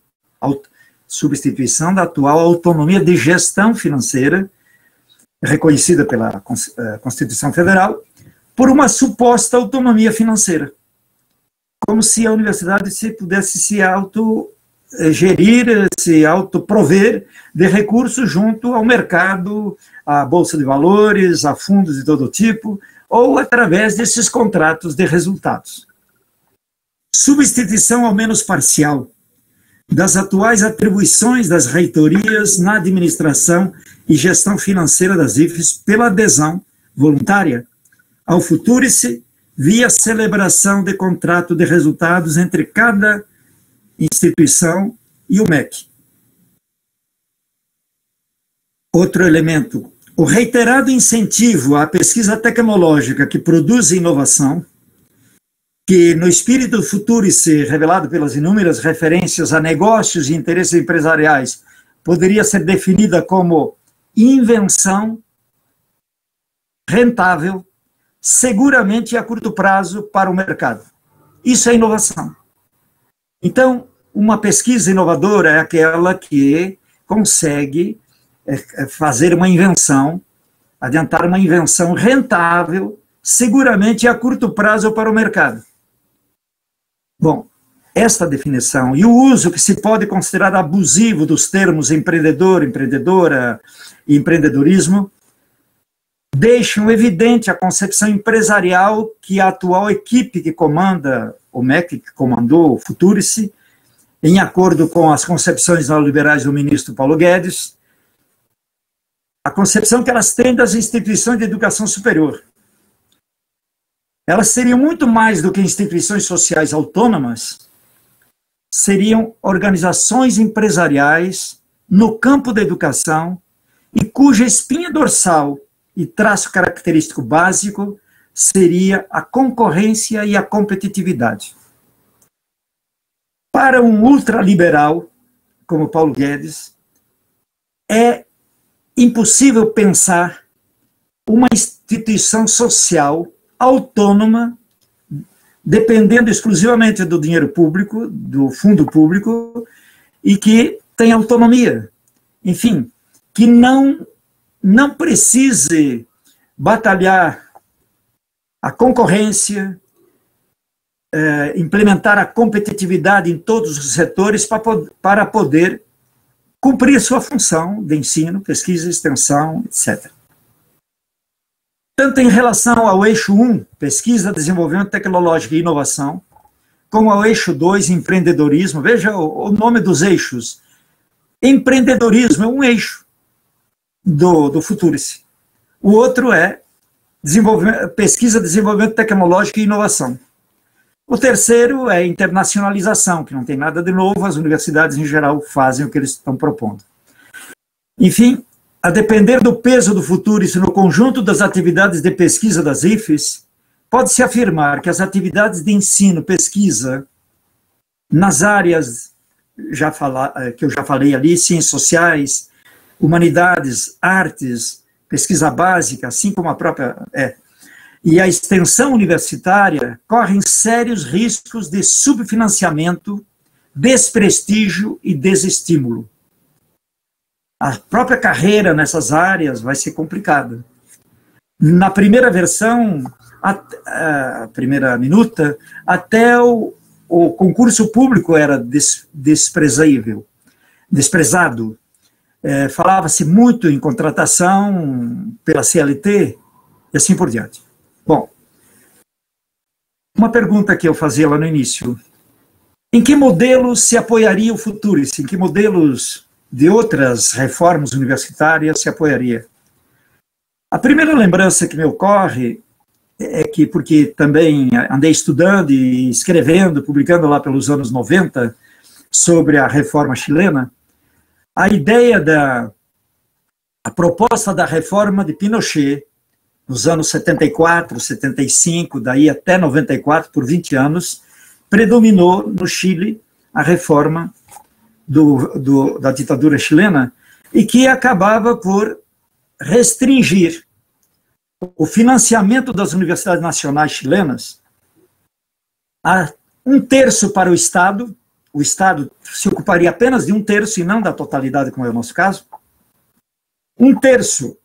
substituição da atual autonomia de gestão financeira, reconhecida pela Constituição Federal, por uma suposta autonomia financeira. Como se a universidade pudesse se autogerir, se autoprover de recursos junto ao mercado, à Bolsa de Valores, a fundos de todo tipo, ou através desses contratos de resultados. Substituição, ao menos parcial, das atuais atribuições das reitorias na administração e gestão financeira das IFES pela adesão voluntária ao Futurice via celebração de contrato de resultados entre cada instituição e o MEC. Outro elemento, o reiterado incentivo à pesquisa tecnológica que produz inovação, que no espírito do Futurice, revelado pelas inúmeras referências a negócios e interesses empresariais, poderia ser definida como invenção rentável, seguramente a curto prazo para o mercado. Isso é inovação. Então, uma pesquisa inovadora é aquela que consegue fazer uma invenção, adiantar uma invenção rentável, seguramente a curto prazo para o mercado. Bom, esta definição e o uso que se pode considerar abusivo dos termos empreendedor, empreendedora e empreendedorismo deixam evidente a concepção empresarial que a atual equipe que comanda o MEC, que comandou o Futurice, em acordo com as concepções neoliberais do ministro Paulo Guedes, a concepção que elas têm das instituições de educação superior. Elas seriam muito mais do que instituições sociais autônomas, seriam organizações empresariais no campo da educação e cuja espinha dorsal e traço característico básico seria a concorrência e a competitividade. Para um ultraliberal, como Paulo Guedes, é impossível pensar uma instituição social autônoma, dependendo exclusivamente do dinheiro público, do fundo público, e que tem autonomia. Enfim, que não precise batalhar a concorrência, implementar a competitividade em todos os setores para poder cumprir sua função de ensino, pesquisa, extensão, etc. Tanto em relação ao eixo 1, pesquisa, desenvolvimento tecnológico e inovação, como ao eixo 2, empreendedorismo. Veja o nome dos eixos. Empreendedorismo é um eixo do Futurice. O outro é pesquisa, desenvolvimento tecnológico e inovação. O terceiro é internacionalização, que não tem nada de novo, as universidades em geral fazem o que eles estão propondo. Enfim, a depender do peso do Futurice no conjunto das atividades de pesquisa das IFES, pode-se afirmar que as atividades de ensino, pesquisa, nas áreas que eu já falei ali, ciências sociais, humanidades, artes, pesquisa básica, assim como a própria e a extensão universitária, correm sérios riscos de subfinanciamento, desprestígio e desestímulo. A própria carreira nessas áreas vai ser complicada. Na primeira versão, a primeira minuta, até o concurso público era desprezado. Falava-se muito em contratação pela CLT e assim por diante. Bom, uma pergunta que eu fazia lá no início. Em que modelos se apoiaria o Futurice? Em que modelos de outras reformas universitárias se apoiaria? A primeira lembrança que me ocorre é que, porque também andei estudando e escrevendo, publicando lá pelos anos 90, sobre a reforma chilena, a ideia a proposta da reforma de Pinochet, nos anos 74, 75, daí até 94, por 20 anos, predominou no Chile a reforma da ditadura chilena, e que acabava por restringir o financiamento das universidades nacionais chilenas a 1/3 para o Estado se ocuparia apenas de 1/3 e não da totalidade, como é o nosso caso. 1/3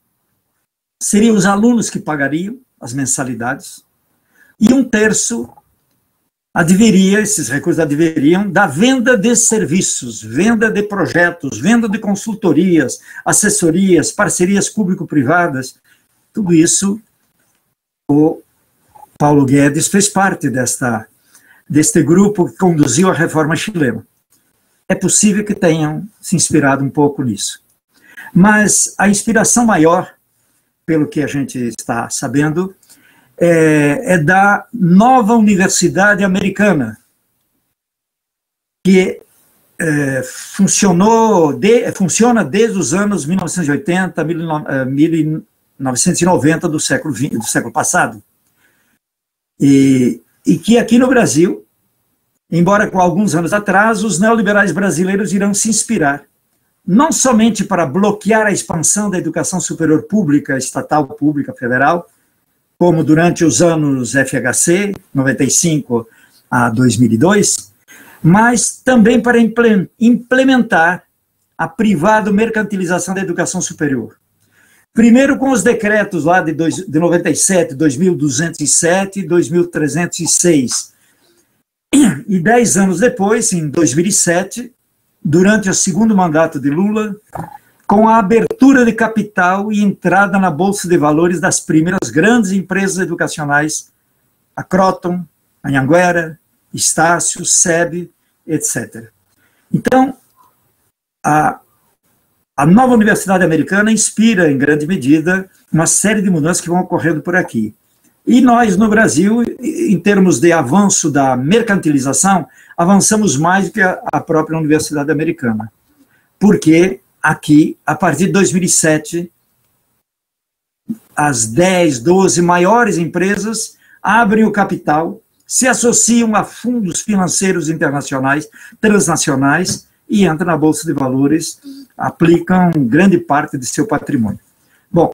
seriam os alunos que pagariam as mensalidades, e 1/3 esses recursos adviriam da venda de serviços, venda de projetos, venda de consultorias, assessorias, parcerias público-privadas. Tudo isso, o Paulo Guedes fez parte deste grupo que conduziu a reforma chilena. É possível que tenham se inspirado um pouco nisso. Mas a inspiração maior, pelo que a gente está sabendo, é da Nova Universidade Americana, que funciona desde os anos 1980, 1990 do século passado. E que aqui no Brasil, embora com alguns anos atrás, os neoliberais brasileiros irão se inspirar, não somente para bloquear a expansão da educação superior pública, estatal, pública, federal, como durante os anos FHC, 95 a 2002, mas também para implementar a privada mercantilização da educação superior. Primeiro com os decretos lá de 97, 2207 e 2306. E 10 anos depois, em 2007, durante o segundo mandato de Lula, com a abertura de capital e entrada na Bolsa de Valores das primeiras grandes empresas educacionais, a Croton, a Anhanguera, Estácio, SEB, etc. Então, a Nova Universidade Americana inspira, em grande medida, uma série de mudanças que vão ocorrendo por aqui. E nós, no Brasil, em termos de avanço da mercantilização, avançamos mais do que a própria Universidade Americana. Porque aqui, a partir de 2007, as 10, 12 maiores empresas abrem o capital, se associam a fundos financeiros internacionais, transnacionais, e entram na Bolsa de Valores, aplicam grande parte de seu patrimônio. Bom,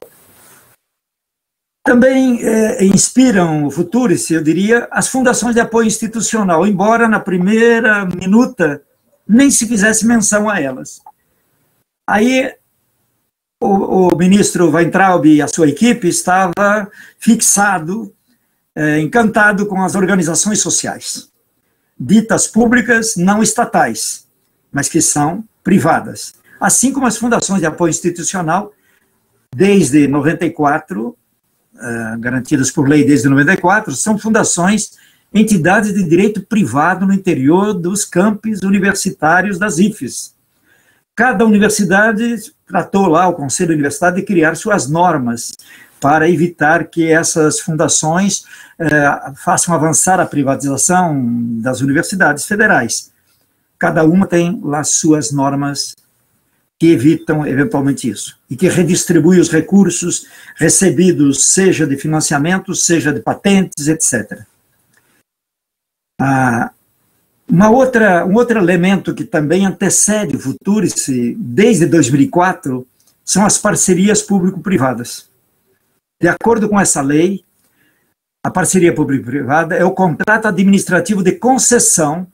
também inspiram o Futurice, eu diria, as fundações de apoio institucional, embora na primeira minuta nem se fizesse menção a elas. Aí o ministro Weintraub e a sua equipe estava fixado, encantado com as organizações sociais, ditas públicas, não estatais, mas que são privadas. Assim como as fundações de apoio institucional, desde 94, garantidas por lei desde 94, são fundações, entidades de direito privado no interior dos campos universitários das IFES. Cada universidade tratou lá, o Conselho da Universidade, de criar suas normas para evitar que essas fundações façam avançar a privatização das universidades federais. Cada uma tem lá suas normas que evitam eventualmente isso, e que redistribui os recursos recebidos, seja de financiamento, seja de patentes, etc. Um outro elemento que também antecede o Futurice, desde 2004, são as parcerias público-privadas. De acordo com essa lei, a parceria público-privada é o contrato administrativo de concessão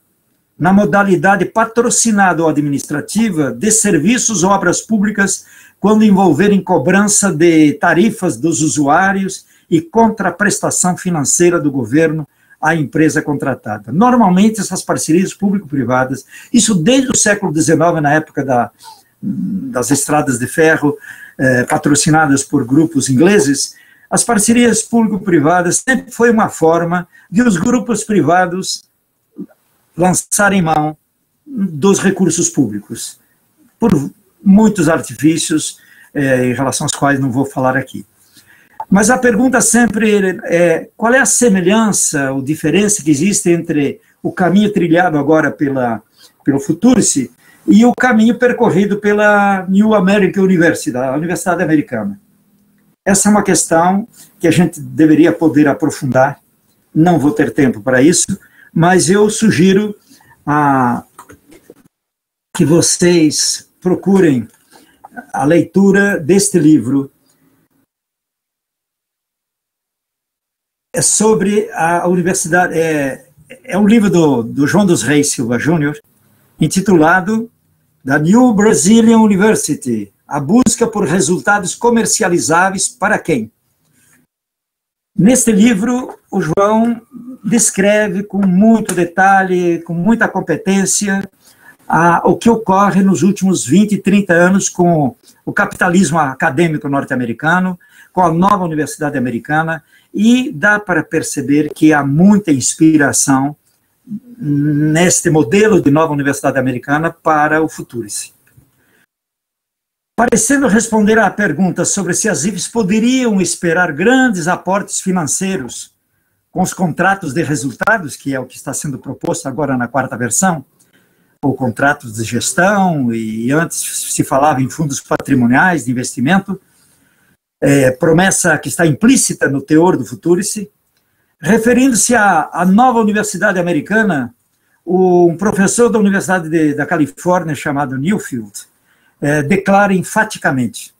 na modalidade patrocinada ou administrativa de serviços ou obras públicas quando envolverem cobrança de tarifas dos usuários e contraprestação financeira do governo à empresa contratada. Normalmente, essas parcerias público-privadas, isso desde o século XIX, na época das estradas de ferro, patrocinadas por grupos ingleses, as parcerias público-privadas sempre foi uma forma de os grupos privados lançarem mão dos recursos públicos, por muitos artifícios, em relação aos quais não vou falar aqui. Mas a pergunta sempre é, qual é a semelhança ou diferença que existe entre o caminho trilhado agora pelo Futurice e o caminho percorrido pela New American University, a Universidade Americana? Essa é uma questão que a gente deveria poder aprofundar, não vou ter tempo para isso, mas eu sugiro que vocês procurem a leitura deste livro. É sobre a universidade, é um livro do João dos Reis Silva Júnior, intitulado The New Brazilian University, a busca por resultados comercializáveis para quem? Neste livro, o João descreve com muito detalhe, com muita competência, o que ocorre nos últimos 20, 30 anos com o capitalismo acadêmico norte-americano, com a nova Universidade Americana, e dá para perceber que há muita inspiração neste modelo de nova Universidade Americana para o Futurice. Parecendo responder à pergunta sobre se as IFES poderiam esperar grandes aportes financeiros com os contratos de resultados, que é o que está sendo proposto agora na quarta versão, ou contratos de gestão, e antes se falava em fundos patrimoniais de investimento, promessa que está implícita no teor do Futurice, referindo-se à nova universidade americana, um professor da Universidade da Califórnia chamado Newfield, declara enfaticamente: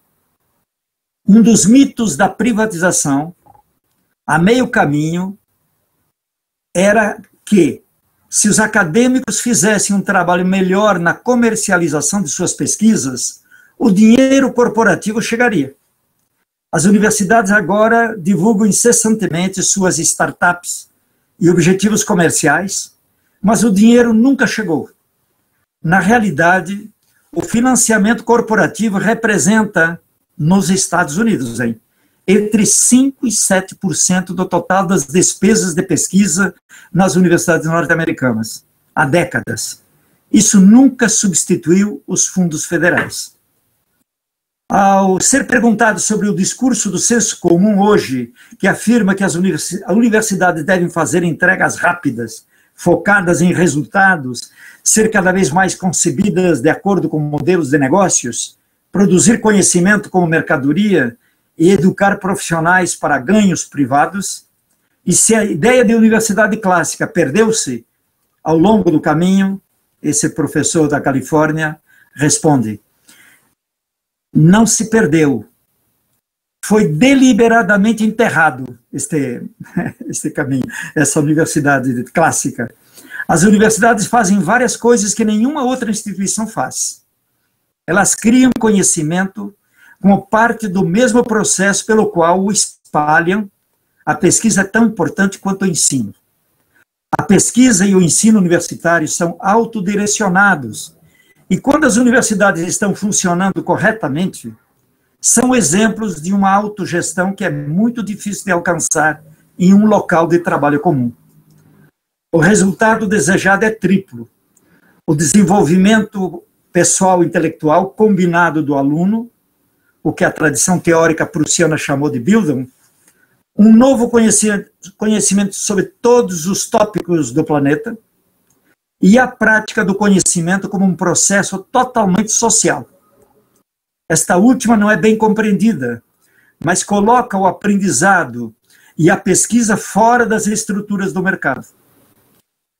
um dos mitos da privatização, a meio caminho, era que, se os acadêmicos fizessem um trabalho melhor na comercialização de suas pesquisas, o dinheiro corporativo chegaria. As universidades agora divulgam incessantemente suas startups e objetivos comerciais, mas o dinheiro nunca chegou. Na realidade, o financiamento corporativo representa, nos Estados Unidos, entre 5% e 7% do total das despesas de pesquisa nas universidades norte-americanas, há décadas. Isso nunca substituiu os fundos federais. Ao ser perguntado sobre o discurso do senso comum hoje, que afirma que as universidades devem fazer entregas rápidas, focadas em resultados, ser cada vez mais concebidas de acordo com modelos de negócios, produzir conhecimento como mercadoria e educar profissionais para ganhos privados, e se a ideia de universidade clássica perdeu-se ao longo do caminho, esse professor da Califórnia responde: não se perdeu, foi deliberadamente enterrado este caminho, essa universidade clássica. As universidades fazem várias coisas que nenhuma outra instituição faz. Elas criam conhecimento como parte do mesmo processo pelo qual o espalham. A pesquisa é tão importante quanto o ensino. A pesquisa e o ensino universitário são autodirecionados, e quando as universidades estão funcionando corretamente, são exemplos de uma autogestão que é muito difícil de alcançar em um local de trabalho comum. O resultado desejado é triplo: o desenvolvimento pessoal e intelectual combinado do aluno, o que a tradição teórica prussiana chamou de Bildung, um novo conhecimento sobre todos os tópicos do planeta, e a prática do conhecimento como um processo totalmente social. Esta última não é bem compreendida, mas coloca o aprendizado e a pesquisa fora das estruturas do mercado.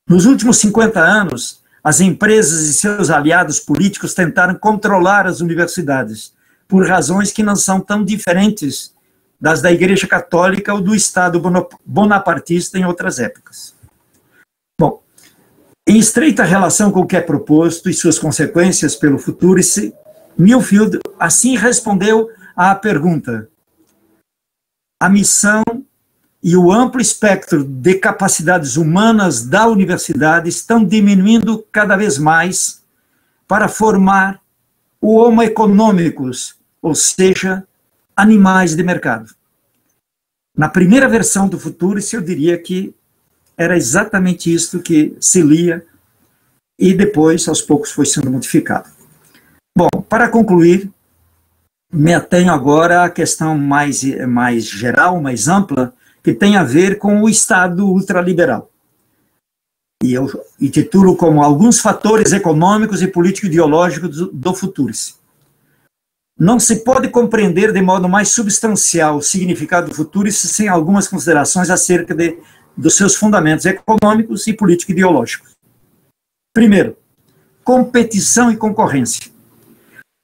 Nos últimos 50 anos, as empresas e seus aliados políticos tentaram controlar as universidades, por razões que não são tão diferentes das da Igreja Católica ou do Estado bonapartista em outras épocas. Bom, em estreita relação com o que é proposto e suas consequências pelo Futurice, Newfield assim respondeu à pergunta: a missão e o amplo espectro de capacidades humanas da universidade estão diminuindo cada vez mais para formar o Homo economicus, ou seja, animais de mercado. Na primeira versão do Futurice, eu diria que era exatamente isso que se lia, e depois, aos poucos, foi sendo modificado. Bom, para concluir, me atenho agora à questão mais geral, mais ampla, que tem a ver com o Estado ultraliberal. E eu intitulo como alguns fatores econômicos e político-ideológicos do Futurice. Não se pode compreender de modo mais substancial o significado do Futurice sem algumas considerações acerca dos seus fundamentos econômicos e político-ideológicos. Primeiro, competição e concorrência.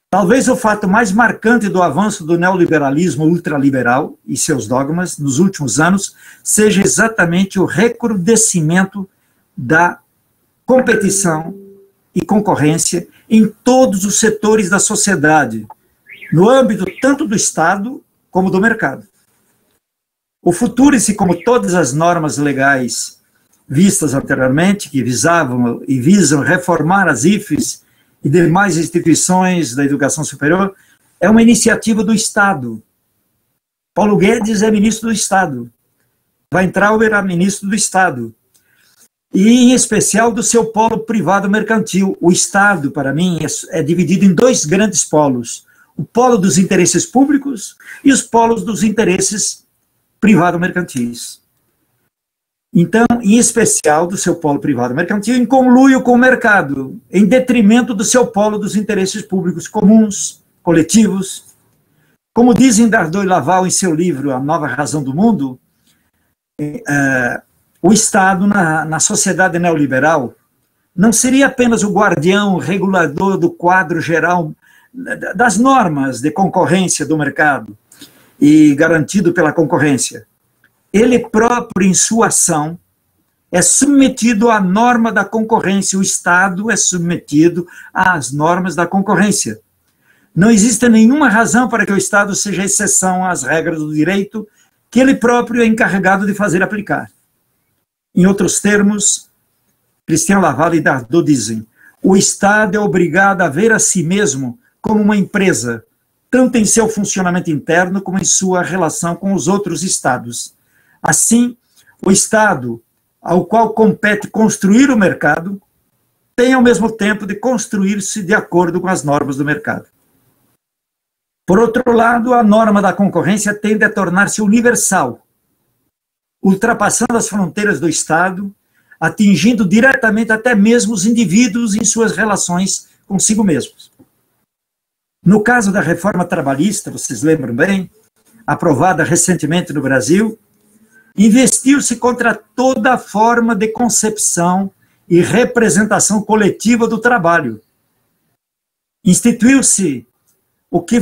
Talvez o fato mais marcante do avanço do neoliberalismo ultraliberal e seus dogmas nos últimos anos seja exatamente o recrudescimento da competição e concorrência em todos os setores da sociedade, no âmbito tanto do Estado como do mercado. O Futurice, como todas as normas legais vistas anteriormente, que visavam e visam reformar as IFES e demais instituições da educação superior, é uma iniciativa do Estado. Paulo Guedes é ministro do Estado. Weintraub era ministro do Estado. E, em especial, do seu polo privado mercantil. O Estado, para mim, é dividido em dois grandes polos. o polo dos interesses públicos e os polos dos interesses privado-mercantis. Então, em especial do seu polo privado-mercantil, em conluio com o mercado, em detrimento do seu polo dos interesses públicos comuns, coletivos. Como dizem Dardot e Laval em seu livro A Nova Razão do Mundo, o Estado, na sociedade neoliberal, não seria apenas o guardião regulador do quadro geral das normas de concorrência do mercado e garantido pela concorrência. Ele próprio, em sua ação, é submetido à norma da concorrência. O Estado é submetido às normas da concorrência. Não existe nenhuma razão para que o Estado seja exceção às regras do direito que ele próprio é encarregado de fazer aplicar. Em outros termos, Christian Laval e Dardot dizem: o Estado é obrigado a ver a si mesmo como uma empresa, tanto em seu funcionamento interno como em sua relação com os outros Estados. Assim, o Estado, ao qual compete construir o mercado, tem ao mesmo tempo de construir-se de acordo com as normas do mercado. Por outro lado, a norma da concorrência tende a tornar-se universal, ultrapassando as fronteiras do Estado, atingindo diretamente até mesmo os indivíduos em suas relações consigo mesmos. No caso da reforma trabalhista, vocês lembram bem, aprovada recentemente no Brasil, investiu-se contra toda forma de concepção e representação coletiva do trabalho. Instituiu-se o que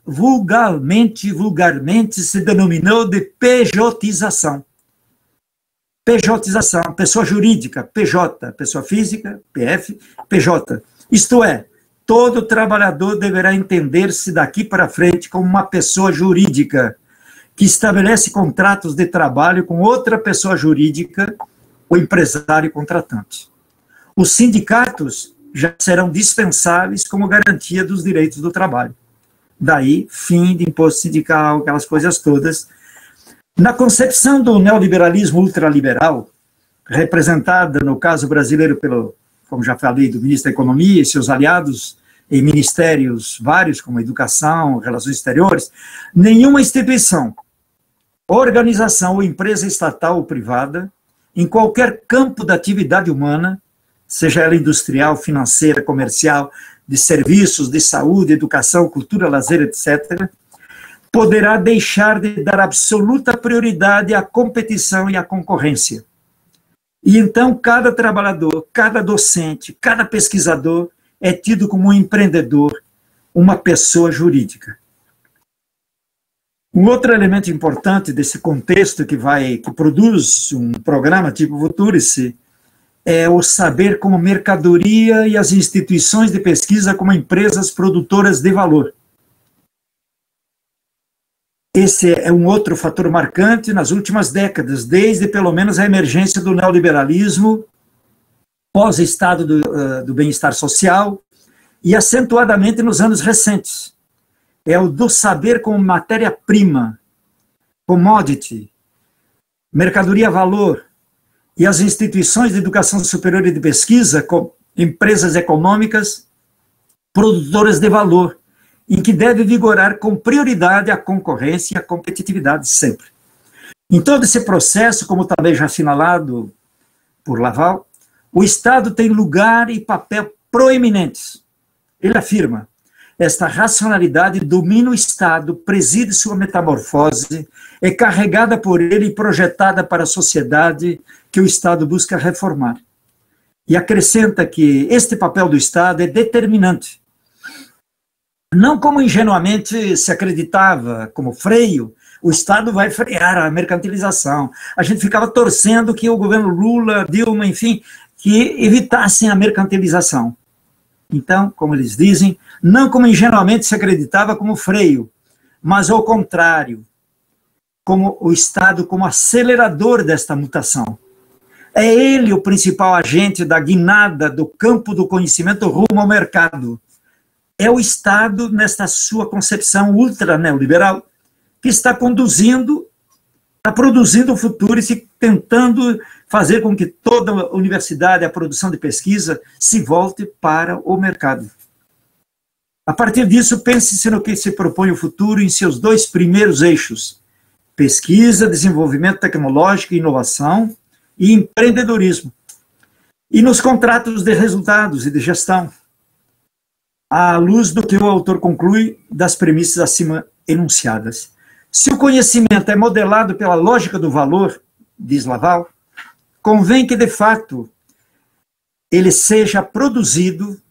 vulgarmente se denominou de pejotização. Pejotização, pessoa jurídica, PJ, pessoa física, PF, PJ. Isto é, todo trabalhador deverá entender-se daqui para frente como uma pessoa jurídica, que estabelece contratos de trabalho com outra pessoa jurídica, o empresário contratante. Os sindicatos já serão dispensáveis como garantia dos direitos do trabalho. Daí, fim de imposto sindical, aquelas coisas todas. Na concepção do neoliberalismo ultraliberal, representada no caso brasileiro pelo, como já falei, do ministro da Economia e seus aliados em ministérios vários, como Educação, Relações Exteriores, nenhuma instituição, organização ou empresa estatal ou privada, em qualquer campo da atividade humana, seja ela industrial, financeira, comercial, de serviços, de saúde, educação, cultura, lazer, etc., poderá deixar de dar absoluta prioridade à competição e à concorrência. E então cada trabalhador, cada docente, cada pesquisador é tido como um empreendedor, uma pessoa jurídica. Um outro elemento importante desse contexto que produz um programa tipo Futurice é o saber como mercadoria e as instituições de pesquisa como empresas produtoras de valor. Esse é um outro fator marcante nas últimas décadas, desde pelo menos a emergência do neoliberalismo, pós-estado do bem-estar social, e acentuadamente nos anos recentes. É o do saber como matéria-prima, commodity, mercadoria-valor, e as instituições de educação superior e de pesquisa, como empresas econômicas, produtoras de valor, em que deve vigorar com prioridade a concorrência e a competitividade sempre. Em todo esse processo, como também já assinalado por Laval, o Estado tem lugar e papel proeminentes. Ele afirma: esta racionalidade domina o Estado, preside sua metamorfose, é carregada por ele e projetada para a sociedade que o Estado busca reformar. E acrescenta que este papel do Estado é determinante. Não como ingenuamente se acreditava, como freio, o Estado vai frear a mercantilização. A gente ficava torcendo que o governo Lula, Dilma, enfim, que evitassem a mercantilização. Então, como eles dizem, não como ingenuamente se acreditava como freio, mas ao contrário, como o Estado como acelerador desta mutação. É ele o principal agente da guinada do campo do conhecimento rumo ao mercado. É o Estado, nesta sua concepção ultra-neoliberal, que está produzindo o futuro e se tentando fazer com que toda a universidade, a produção de pesquisa, se volte para o mercado. A partir disso, pense-se no que se propõe o futuro em seus dois primeiros eixos: pesquisa, desenvolvimento tecnológico e inovação, e empreendedorismo. E nos contratos de resultados e de gestão, à luz do que o autor conclui das premissas acima enunciadas. Se o conhecimento é modelado pela lógica do valor, diz Laval, convém que, de fato, ele seja produzido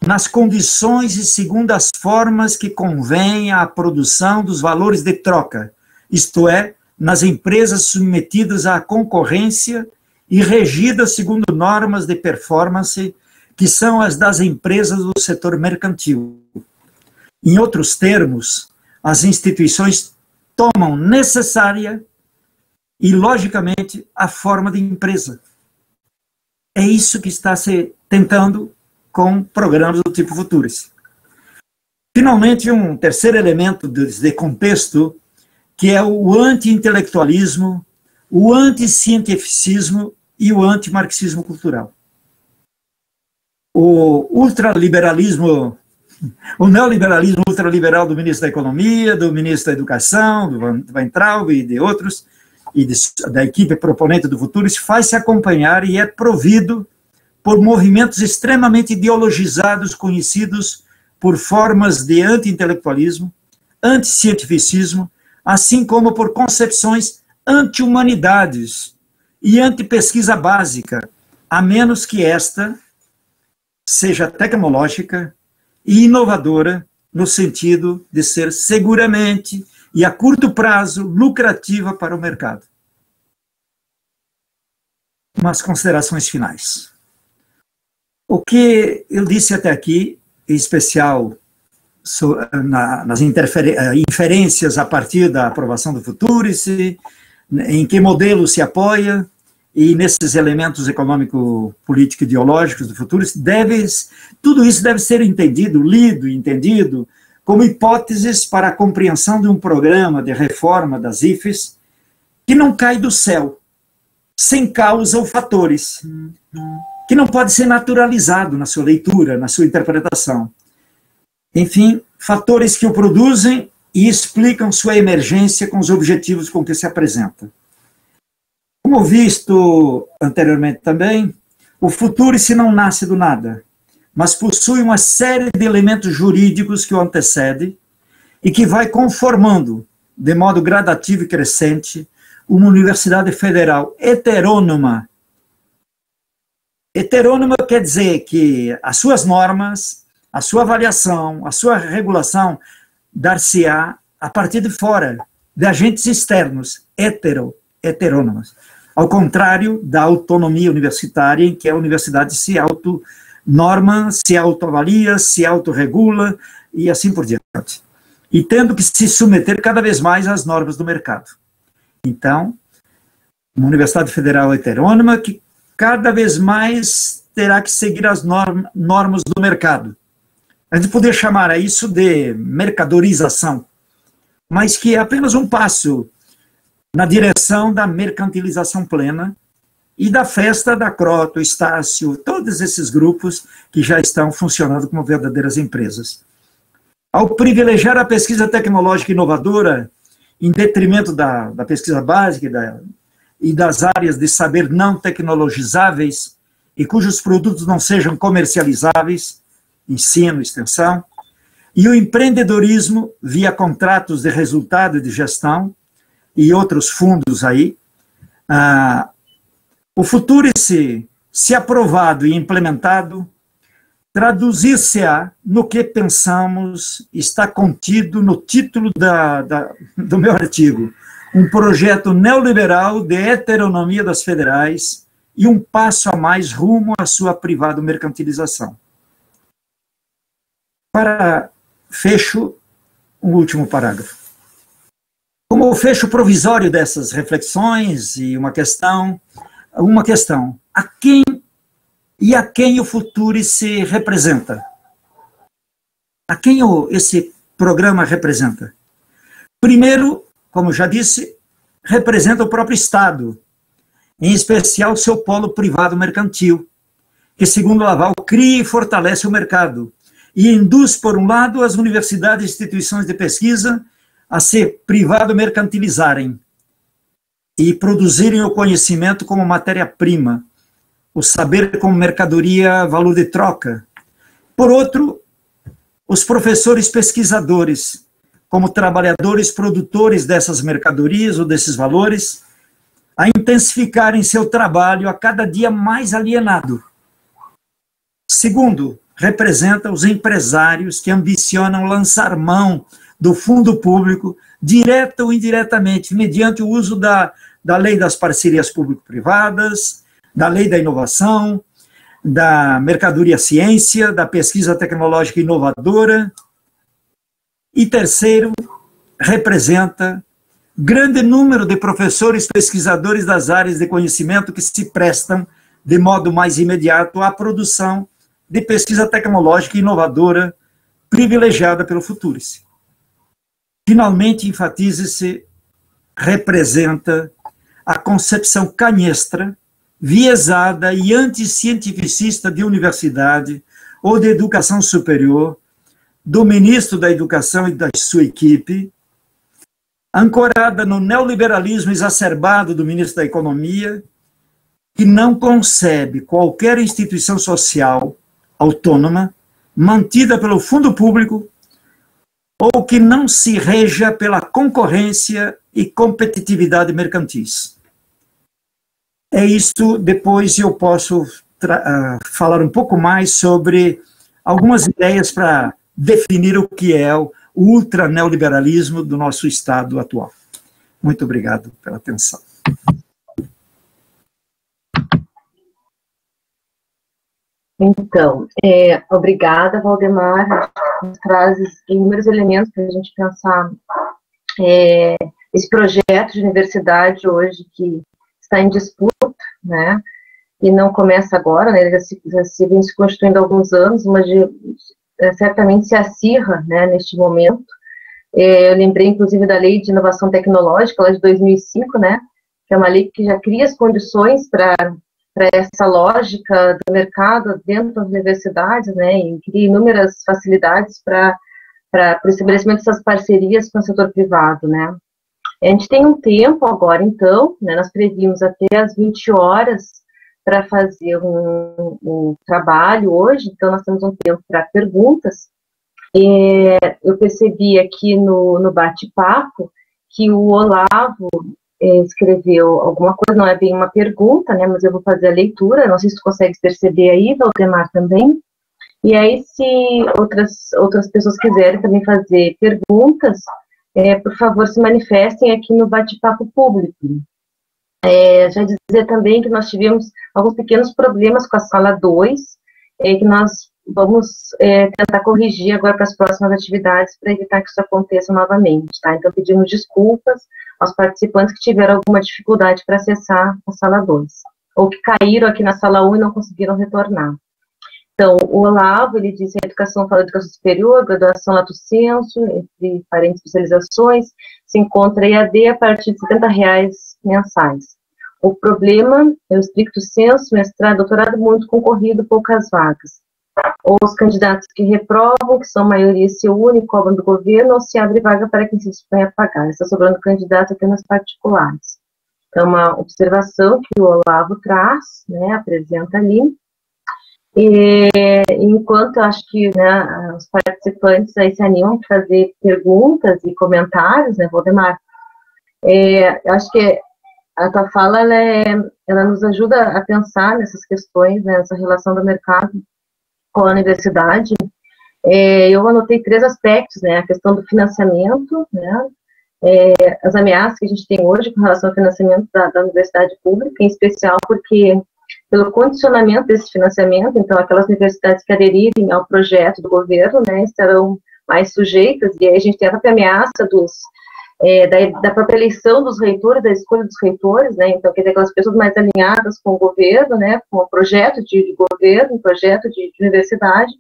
nas condições e segundo as formas que convém à produção dos valores de troca, isto é, nas empresas submetidas à concorrência e regidas segundo normas de performance, que são as das empresas do setor mercantil. Em outros termos, as instituições tomam necessária e, logicamente, a forma de empresa. É isso que está se tentando com programas do tipo Futuris. Finalmente, um terceiro elemento de contexto, que é o anti-intelectualismo, o anti-cientificismo e o anti-marxismo cultural. O ultraliberalismo, o neoliberalismo ultraliberal do ministro da Economia, do ministro da Educação, do Weintraub e de outros, e da equipe proponente do Futuris, faz-se acompanhar e é provido por movimentos extremamente ideologizados, conhecidos por formas de anti-intelectualismo, anti-cientificismo, assim como por concepções anti-humanidades e anti-pesquisa básica, a menos que esta seja tecnológica e inovadora no sentido de ser seguramente e a curto prazo lucrativa para o mercado. Umas considerações finais. O que eu disse até aqui, em especial nas inferências a partir da aprovação do Futuris, em que modelo se apoia, e nesses elementos econômico-político-ideológicos do Futuris, tudo isso deve ser entendido, lido e entendido como hipóteses para a compreensão de um programa de reforma das IFES que não cai do céu, sem causa ou fatores, que não pode ser naturalizado na sua leitura, na sua interpretação. Enfim, fatores que o produzem e explicam sua emergência com os objetivos com que se apresenta. Como visto anteriormente também, o Futuris não nasce do nada, mas possui uma série de elementos jurídicos que o antecedem e que vai conformando, de modo gradativo e crescente, uma universidade federal heterônoma. Heterônoma quer dizer que as suas normas, a sua avaliação, a sua regulação dar-se-á a partir de fora, de agentes externos, heterônomos. Ao contrário da autonomia universitária, em que a universidade se autonorma, se autoavalia, se autorregula e assim por diante. E tendo que se submeter cada vez mais às normas do mercado. Então, uma universidade federal heterônoma que cada vez mais terá que seguir as normas do mercado. A gente poderia chamar a isso de mercadorização, mas que é apenas um passo na direção da mercantilização plena e da festa da Croto, Estácio, todos esses grupos que já estão funcionando como verdadeiras empresas. Ao privilegiar a pesquisa tecnológica inovadora, em detrimento da pesquisa básica e das áreas de saber não tecnologizáveis e cujos produtos não sejam comercializáveis, ensino, extensão, e o empreendedorismo via contratos de resultado e de gestão, e outros fundos aí, o Futuris, se aprovado e implementado, traduzir-se-á no que pensamos está contido no título do meu artigo, um projeto neoliberal de heteronomia das federais e um passo a mais rumo à sua privada mercantilização. Para fecho, um último parágrafo. Como fecho provisório dessas reflexões e uma questão, a quem o Futuris se representa? A quem esse programa representa? Primeiro, como já disse, representa o próprio Estado, em especial seu polo privado mercantil, que, segundo Laval, cria e fortalece o mercado, e induz, por um lado, as universidades e instituições de pesquisa a se privado-mercantilizarem e produzirem o conhecimento como matéria-prima, o saber como mercadoria, valor de troca. Por outro, os professores pesquisadores, como trabalhadores produtores dessas mercadorias ou desses valores, a intensificarem seu trabalho a cada dia mais alienado. Segundo, representa os empresários que ambicionam lançar mão do fundo público, direta ou indiretamente, mediante o uso da lei das parcerias público-privadas, da lei da inovação, da mercadoria ciência, da pesquisa tecnológica inovadora. E terceiro, representa grande número de professores pesquisadores das áreas de conhecimento que se prestam de modo mais imediato à produção de pesquisa tecnológica inovadora privilegiada pelo Futurice. Finalmente, enfatiza-se, representa a concepção canhestra, viesada e anticientificista de universidade ou de educação superior, do ministro da Educação e da sua equipe, ancorada no neoliberalismo exacerbado do ministro da Economia, que não concebe qualquer instituição social autônoma, mantida pelo fundo público, ou que não se reja pela concorrência e competitividade mercantis. É isto, depois eu posso falar um pouco mais sobre algumas ideias para definir o que é o ultra-neoliberalismo do nosso Estado atual. Muito obrigado pela atenção. Então, obrigada, Valdemar. Traz inúmeros elementos para a gente pensar esse projeto de universidade hoje que está em disputa, né? E não começa agora, né? Ele já se vem se constituindo há alguns anos, mas certamente se acirra, né, neste momento. Eu lembrei, inclusive, da Lei de Inovação Tecnológica, lá de 2005, né? Que é uma lei que já cria as condições para essa lógica do mercado dentro das universidades, né, e cria inúmeras facilidades para o estabelecimento dessas parcerias com o setor privado, né. A gente tem um tempo agora, então, né, nós previmos até às 20 horas para fazer um trabalho hoje, então nós temos um tempo para perguntas. Eu percebi aqui no bate-papo que o Olavo escreveu alguma coisa, não é bem uma pergunta, né, mas eu vou fazer a leitura, não sei se tu consegue perceber aí, Valdemar, também. E aí, se outras pessoas quiserem também fazer perguntas, por favor, se manifestem aqui no bate-papo público. Já dizer também que nós tivemos alguns pequenos problemas com a sala 2, que nós vamos tentar corrigir agora para as próximas atividades, para evitar que isso aconteça novamente, tá? Então, pedimos desculpas aos participantes que tiveram alguma dificuldade para acessar a sala 2, ou que caíram aqui na sala 1 e não conseguiram retornar. Então, o Olavo, ele diz que a educação fala de educação superior, graduação lato sensu, entre parênteses especializações, se encontra EAD a partir de R$70 mensais. O problema é o stricto sensu, mestrado, doutorado muito concorrido, poucas vagas. Ou os candidatos que reprovam, que são maioria se unem, cobram do governo, ou se abre vaga para quem se dispõe a pagar. Está sobrando candidatos apenas particulares. Então, uma observação que o Olavo traz, né, apresenta ali. E, enquanto eu acho que, né, os participantes aí se animam a fazer perguntas e comentários, né, Valdemar, eu acho que a tua fala, ela nos ajuda a pensar nessas questões, né, nessa relação do mercado com a universidade. Eu anotei 3 aspectos, né, a questão do financiamento, né, as ameaças que a gente tem hoje com relação ao financiamento da universidade pública, em especial porque, pelo condicionamento desse financiamento, então, aquelas universidades que aderirem ao projeto do governo, né, estarão mais sujeitas, e aí a gente tem a própria ameaça da própria eleição dos reitores, da escolha dos reitores, né, então, quer dizer, aquelas pessoas mais alinhadas com o governo, né, com o projeto de governo, projeto de universidade,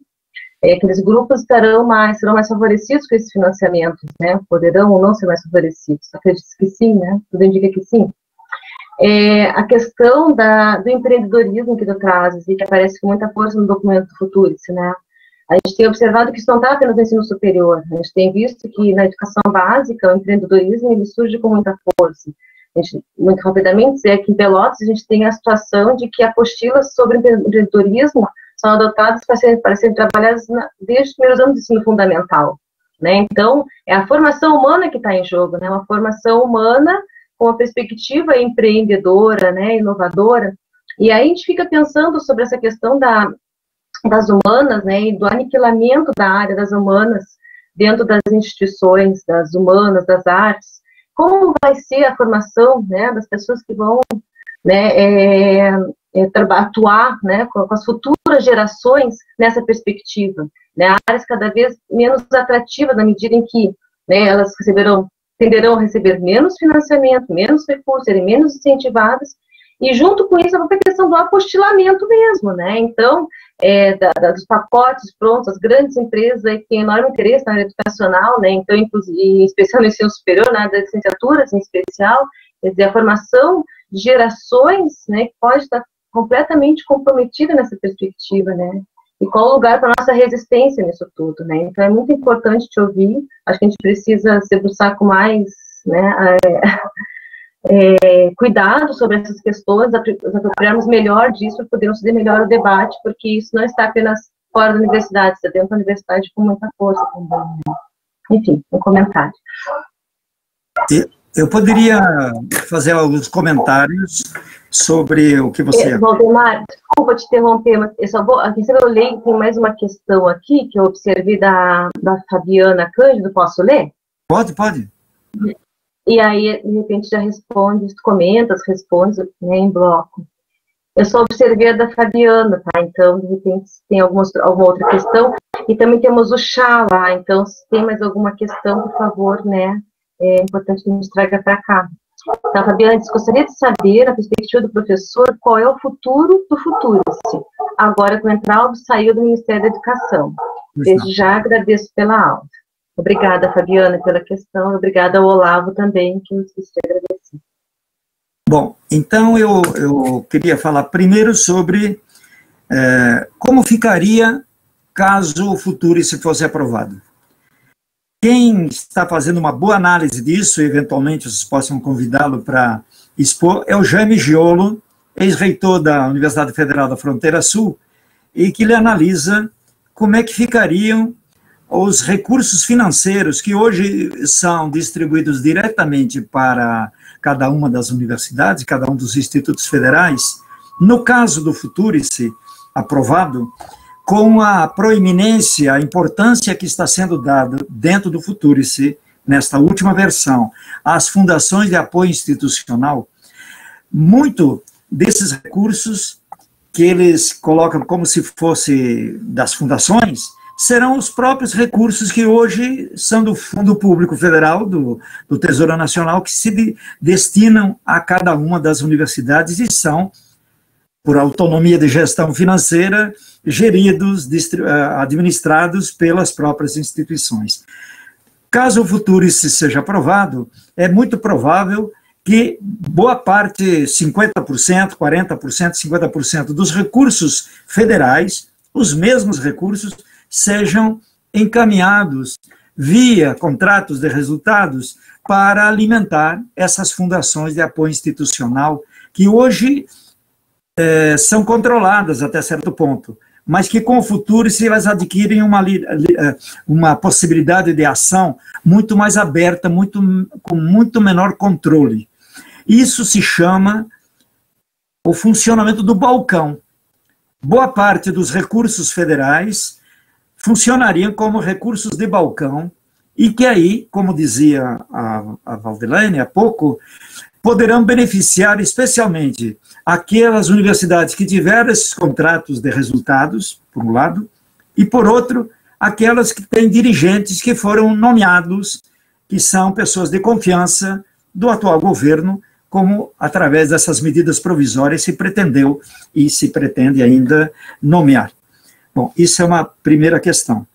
aqueles grupos serão mais favorecidos com esses financiamentos, né, poderão ou não ser mais favorecidos, acredito que sim, né, tudo indica que sim. A questão do empreendedorismo que tu trazes, e que aparece com muita força no documento do Futurice, né, A gente tem observado que isso não está apenas no ensino superior, a gente tem visto que na educação básica, o empreendedorismo ele surge com muita força. A gente, muito rapidamente, dizer que em Pelotas a gente tem a situação de que apostilas sobre empreendedorismo são adotadas para serem trabalhadas desde os primeiros anos do ensino fundamental, né? Então, é a formação humana que está em jogo, né? Uma formação humana com uma perspectiva empreendedora, né? Inovadora. E aí a gente fica pensando sobre essa questão das humanas, né, e do aniquilamento da área das humanas dentro das instituições, das humanas, das artes. Como vai ser a formação, né, das pessoas que vão, né, atuar, né, com as futuras gerações nessa perspectiva, né, áreas cada vez menos atrativas na medida em que, né, elas tenderão a receber menos financiamento, menos recursos, serem menos incentivadas. E junto com isso, a questão do apostilamento mesmo, né? Então, dos pacotes prontos, as grandes empresas aí que têm enorme interesse na área educacional, né? Então, inclusive, em especial no ensino superior, na área das licenciaturas em especial, quer dizer, a formação de gerações, né, que pode estar completamente comprometida nessa perspectiva, né? E qual o lugar para a nossa resistência nisso tudo, né? Então, é muito importante te ouvir, acho que a gente precisa se debruçar com mais, né, cuidado sobre essas questões, apropriarmos melhor disso para podermos fazer melhor o debate, porque isso não está apenas fora da universidade, está dentro da universidade com muita força também. Né? Enfim, um comentário. Eu poderia fazer alguns comentários sobre o que você... Valdemar, desculpa te interromper, mas eu só vou... Aqui eu leio, tem mais uma questão aqui que eu observei da Fabiana Cândido, posso ler? Pode. E aí, de repente, já responde, responde, né, em bloco. Eu só observei a da Fabiana, tá? Então, de repente, se tem alguma outra questão. E também temos o chá lá, então, se tem mais alguma questão, por favor, né, é importante que a gente traga para cá. Então, Fabiana, gostaria de saber, na perspectiva do professor, qual é o futuro do Futurice, agora que o Entraldo saiu do Ministério da Educação. Desde já agradeço pela aula. Obrigada, Fabiana, pela questão. Obrigada ao Olavo também, que eu esqueci de agradecer. Bom, então eu queria falar primeiro sobre como ficaria caso o Futurice fosse aprovado. Quem está fazendo uma boa análise disso, eventualmente vocês possam convidá-lo para expor, é o Jaime Giolo, ex-reitor da Universidade Federal da Fronteira Sul, e que ele analisa como é que ficariam os recursos financeiros que hoje são distribuídos diretamente para cada uma das universidades, cada um dos institutos federais, no caso do Futurice aprovado, com a proeminência, a importância que está sendo dada dentro do Futurice, nesta última versão, às fundações de apoio institucional, muito desses recursos que eles colocam como se fosse das fundações, serão os próprios recursos que hoje são do Fundo Público Federal, do Tesouro Nacional, que se destinam a cada uma das universidades e são, por autonomia de gestão financeira, geridos, administrados pelas próprias instituições. Caso o Futurice seja aprovado, é muito provável que boa parte, 50%, 40%, 50% dos recursos federais, os mesmos recursos, sejam encaminhados via contratos de resultados para alimentar essas fundações de apoio institucional que hoje são controladas até certo ponto, mas que com o futuro se elas adquirem uma possibilidade de ação muito mais aberta, com muito menor controle. Isso se chama o funcionamento do balcão. Boa parte dos recursos federais funcionariam como recursos de balcão e que aí, como dizia a Valdelaine há pouco, poderão beneficiar especialmente aquelas universidades que tiveram esses contratos de resultados, por um lado, e por outro, aquelas que têm dirigentes que foram nomeados, que são pessoas de confiança do atual governo, como através dessas medidas provisórias se pretendeu e se pretende ainda nomear. Bom, isso é uma primeira questão.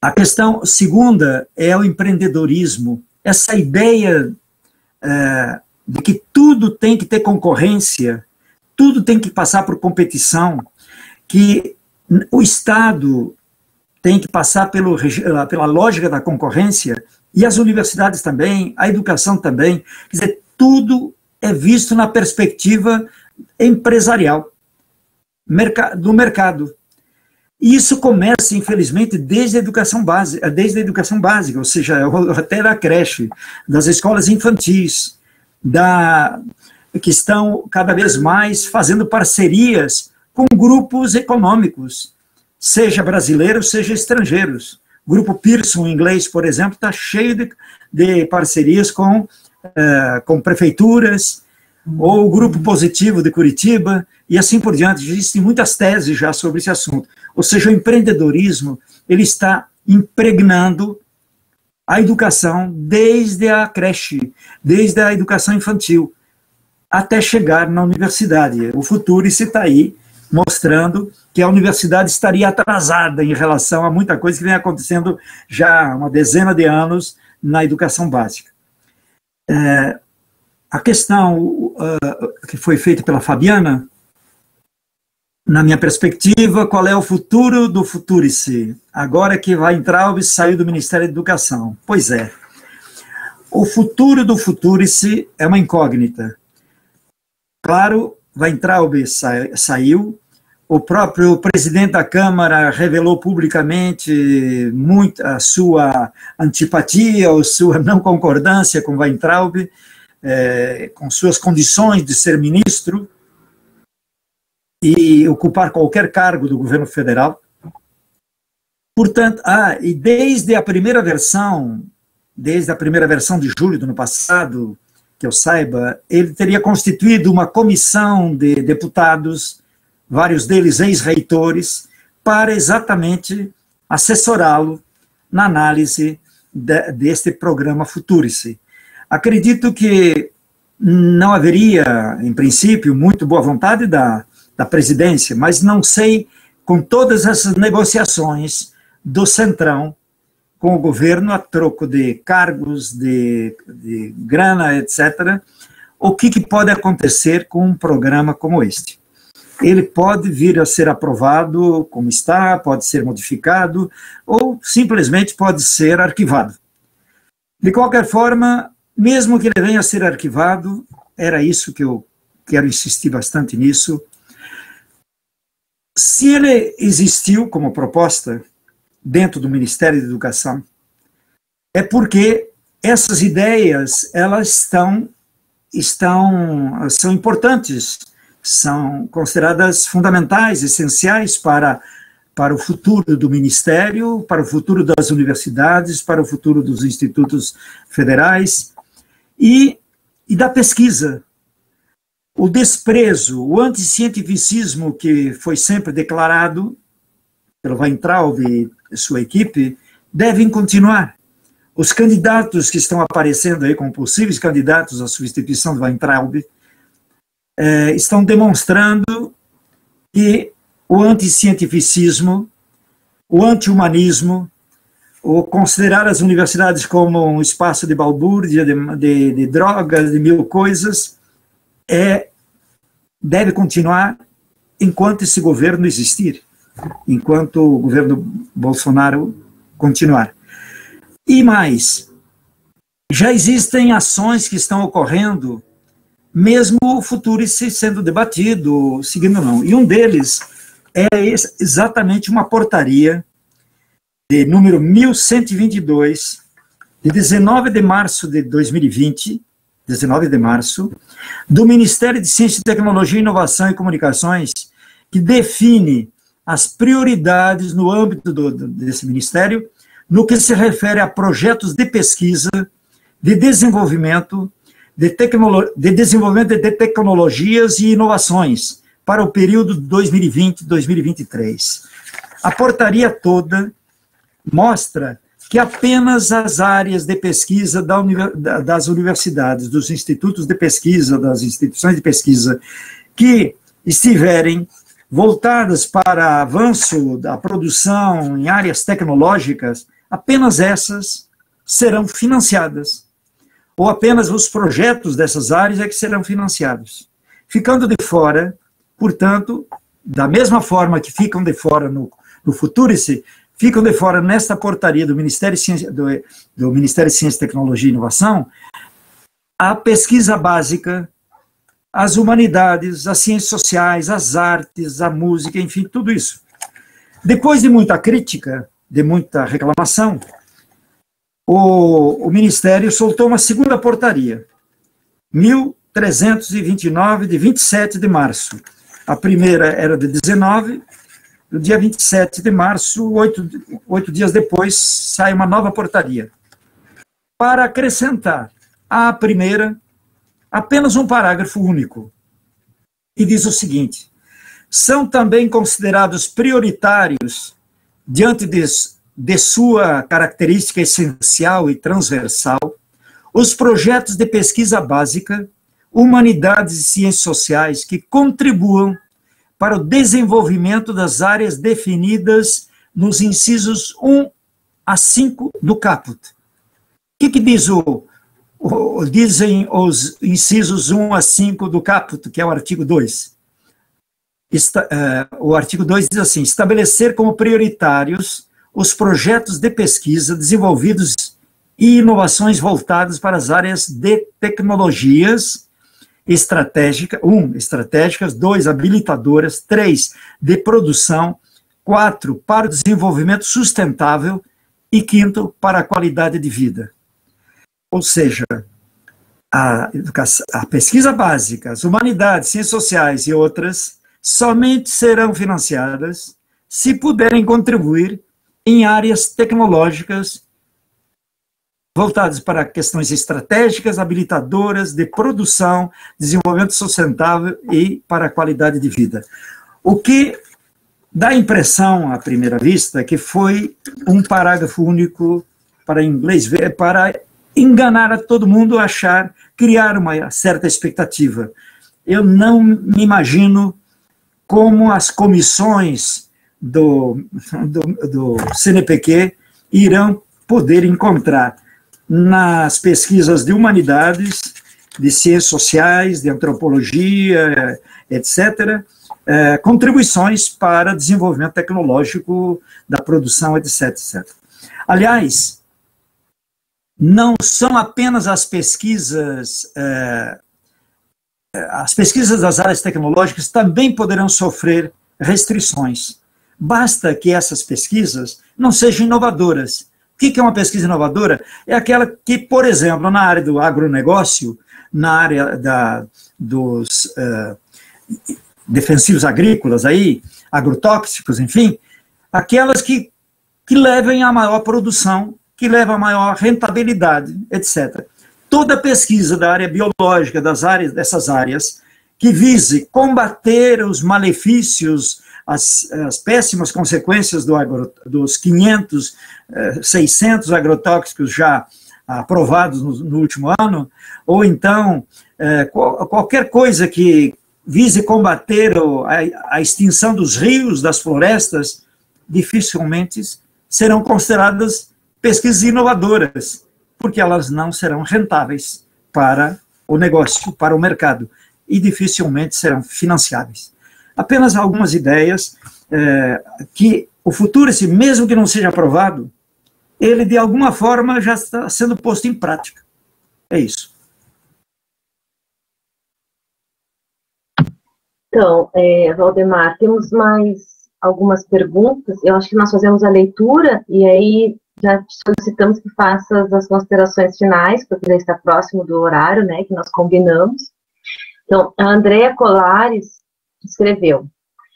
A questão segunda é o empreendedorismo. Essa ideia de que tudo tem que ter concorrência, tudo tem que passar por competição, que O Estado tem que passar pela lógica da concorrência, e as universidades também, a educação também. Quer dizer, tudo é visto na perspectiva empresarial, do mercado. E isso começa, infelizmente, desde a educação básica, ou seja, até da creche, das escolas infantis, que estão cada vez mais fazendo parcerias com grupos econômicos, seja brasileiros, seja estrangeiros. O grupo Pearson, em inglês, por exemplo, está cheio de parcerias com prefeituras, ou o Grupo Positivo de Curitiba, e assim por diante. Existem muitas teses já sobre esse assunto. Ou seja, o empreendedorismo, ele está impregnando a educação desde a creche, desde a educação infantil, até chegar na universidade. O Futurice está aí, mostrando que a universidade estaria atrasada em relação a muita coisa que vem acontecendo já há uma dezena de anos na educação básica. A questão que foi feita pela Fabiana, na minha perspectiva, qual é o futuro do Futurice? Agora que Weintraub saiu do Ministério da Educação. Pois é, o futuro do Futurice é uma incógnita. Claro, Weintraub saiu, o próprio presidente da Câmara revelou publicamente muito a sua antipatia ou sua não concordância com Weintraub, com suas condições de ser ministro e ocupar qualquer cargo do governo federal. Portanto, e desde a primeira versão de julho do ano passado, que eu saiba, ele teria constituído uma comissão de deputados, vários deles ex-reitores, para exatamente assessorá-lo na análise deste programa Futurice. Acredito que não haveria, em princípio, muito boa vontade da presidência, mas não sei, com todas essas negociações do Centrão com o governo a troco de cargos, de grana, etc., o que pode acontecer com um programa como este. Ele pode vir a ser aprovado como está, pode ser modificado, ou simplesmente pode ser arquivado. De qualquer forma, mesmo que ele venha a ser arquivado, era isso que eu quero insistir bastante nisso. Se ele existiu como proposta dentro do Ministério da Educação, é porque essas ideias elas são importantes, são consideradas fundamentais, essenciais para o futuro do Ministério, para o futuro das universidades, para o futuro dos institutos federais e da pesquisa. O desprezo, o anticientificismo que foi sempre declarado pelo Weintraub e sua equipe, devem continuar. Os candidatos que estão aparecendo aí como possíveis candidatos à substituição do Weintraub estão demonstrando que o anticientificismo, o anti-humanismo, o considerar as universidades como um espaço de balbúrdia, de drogas, de mil coisas, deve continuar enquanto esse governo existir, enquanto o governo Bolsonaro continuar. E mais, já existem ações que estão ocorrendo, mesmo o Futurice sendo debatido, seguindo não. E um deles é exatamente uma portaria de número 1122, de 19 de março de 2020, 19 de março, do Ministério de Ciência, Tecnologia, Inovação e Comunicações, que define as prioridades no âmbito desse ministério, no que se refere a projetos de pesquisa, de desenvolvimento de tecnologias e inovações para o período 2020-2023. A portaria toda mostra que apenas as áreas de pesquisa das universidades, dos institutos de pesquisa, das instituições de pesquisa, que estiverem voltadas para avanço da produção em áreas tecnológicas, apenas essas serão financiadas. Ou apenas os projetos dessas áreas é que serão financiados. Ficando de fora, portanto, da mesma forma que ficam de fora no Futurice, ficam de fora nesta portaria do Ministério de Ciência, do Ministério de Ciência, Tecnologia e Inovação, a pesquisa básica, as humanidades, as ciências sociais, as artes, a música, enfim, tudo isso. Depois de muita crítica, de muita reclamação, o Ministério soltou uma segunda portaria, 1329, de 27 de março. A primeira era de 19, no dia 27 de março, 8 dias depois, sai uma nova portaria, para acrescentar à primeira apenas um parágrafo único, e diz o seguinte: são também considerados prioritários, diante de sua característica essencial e transversal, os projetos de pesquisa básica, humanidades e ciências sociais que contribuam para o desenvolvimento das áreas definidas nos incisos 1 a 5 do caput. O que diz dizem os incisos 1 a 5 do caput, que é o artigo 2? O artigo 2 diz assim: estabelecer como prioritários os projetos de pesquisa desenvolvidos e inovações voltadas para as áreas de tecnologias estratégicas, 2, habilitadoras, 3, de produção, 4, para o desenvolvimento sustentável e 5, para a qualidade de vida. Ou seja, a pesquisa básica, as humanidades, ciências sociais e outras somente serão financiadas se puderem contribuir em áreas tecnológicas voltadas para questões estratégicas, habilitadoras, de produção, desenvolvimento sustentável e para a qualidade de vida. O que dá a impressão, à primeira vista, que foi um parágrafo único, para inglês ver, para enganar a todo mundo, criar uma certa expectativa. Eu não me imagino como as comissões do CNPq irão poder encontrar nas pesquisas de humanidades, de ciências sociais, de antropologia, etc., contribuições para desenvolvimento tecnológico da produção, etc., etc. Aliás, não são apenas as pesquisas das áreas tecnológicas também poderão sofrer restrições. Basta que essas pesquisas não sejam inovadoras. O que é uma pesquisa inovadora? É aquela que, por exemplo, na área do agronegócio, na área dos defensivos agrícolas, agrotóxicos, enfim, aquelas que levem a maior produção, que levem a maior rentabilidade, etc. Toda pesquisa da área biológica, dessas áreas, que vise combater os malefícios, as péssimas consequências dos 500, 600 agrotóxicos já aprovados no último ano, ou então qualquer coisa que vise combater a extinção dos rios, das florestas, dificilmente serão consideradas pesquisas inovadoras, porque elas não serão rentáveis para o negócio, para o mercado, e dificilmente serão financiáveis. Apenas algumas ideias que o Futurice, mesmo que não seja aprovado, ele de alguma forma já está sendo posto em prática. É isso. Então, Valdemar, temos mais algumas perguntas. Eu acho que nós fazemos a leitura e aí já solicitamos que faça as considerações finais, porque já está próximo do horário, né, que nós combinamos. Então, a Andréa Colares escreveu: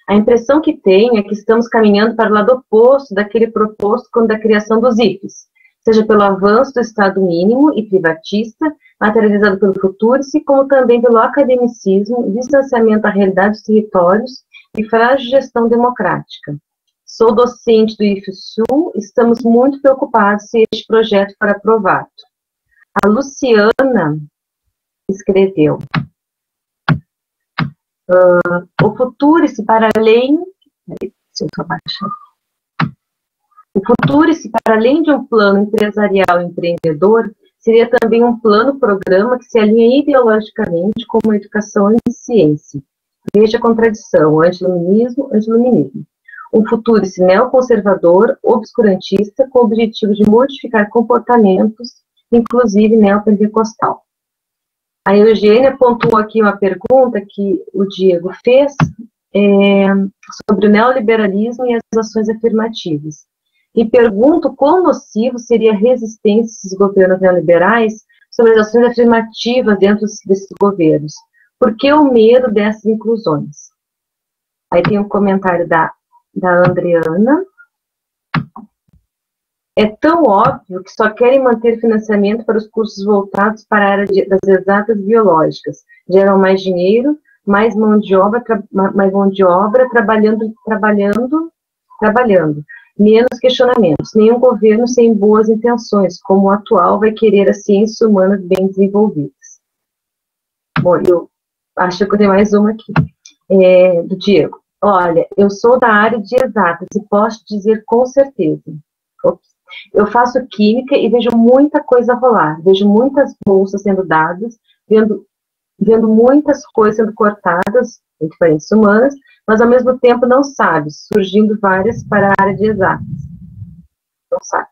a impressão que tenho é que estamos caminhando para o lado oposto daquele proposto quando da criação dos IFES, seja pelo avanço do Estado mínimo e privatista, materializado pelo Futurice, como também pelo academicismo, distanciamento da realidade dos territórios e frágil gestão democrática. Sou docente do IFSU, estamos muito preocupados se este projeto for aprovado. A Luciana escreveu: o Futurice, para além... O Futurice, para além de um plano empresarial empreendedor, seria também um plano-programa que se alinha ideologicamente com a educação e ciência. Veja a contradição, antiluminismo, antiluminismo. Um futurice neoconservador, obscurantista, com o objetivo de modificar comportamentos, inclusive neopentecostal. A Eugênia pontuou aqui uma pergunta que o Diego fez sobre o neoliberalismo e as ações afirmativas. E pergunto quão nocivo seria a resistência desses governos neoliberais sobre as ações afirmativas dentro desses governos. Por que o medo dessas inclusões? Aí tem um comentário da Andreana. É tão óbvio que só querem manter financiamento para os cursos voltados para a área das exatas biológicas. Geram mais dinheiro, mais mão de obra trabalhando. Menos questionamentos. Nenhum governo sem boas intenções, como o atual, vai querer as ciências humanas bem desenvolvidas. Bom, eu acho que eu tenho mais uma aqui, do Diego. Olha, eu sou da área de exatas e posso dizer com certeza. Eu faço química e vejo muita coisa rolar. Vejo muitas bolsas sendo dadas, vendo muitas coisas sendo cortadas em diferentes humanas, mas ao mesmo tempo não sabe, surgindo várias para a área de exatas. Não sabe.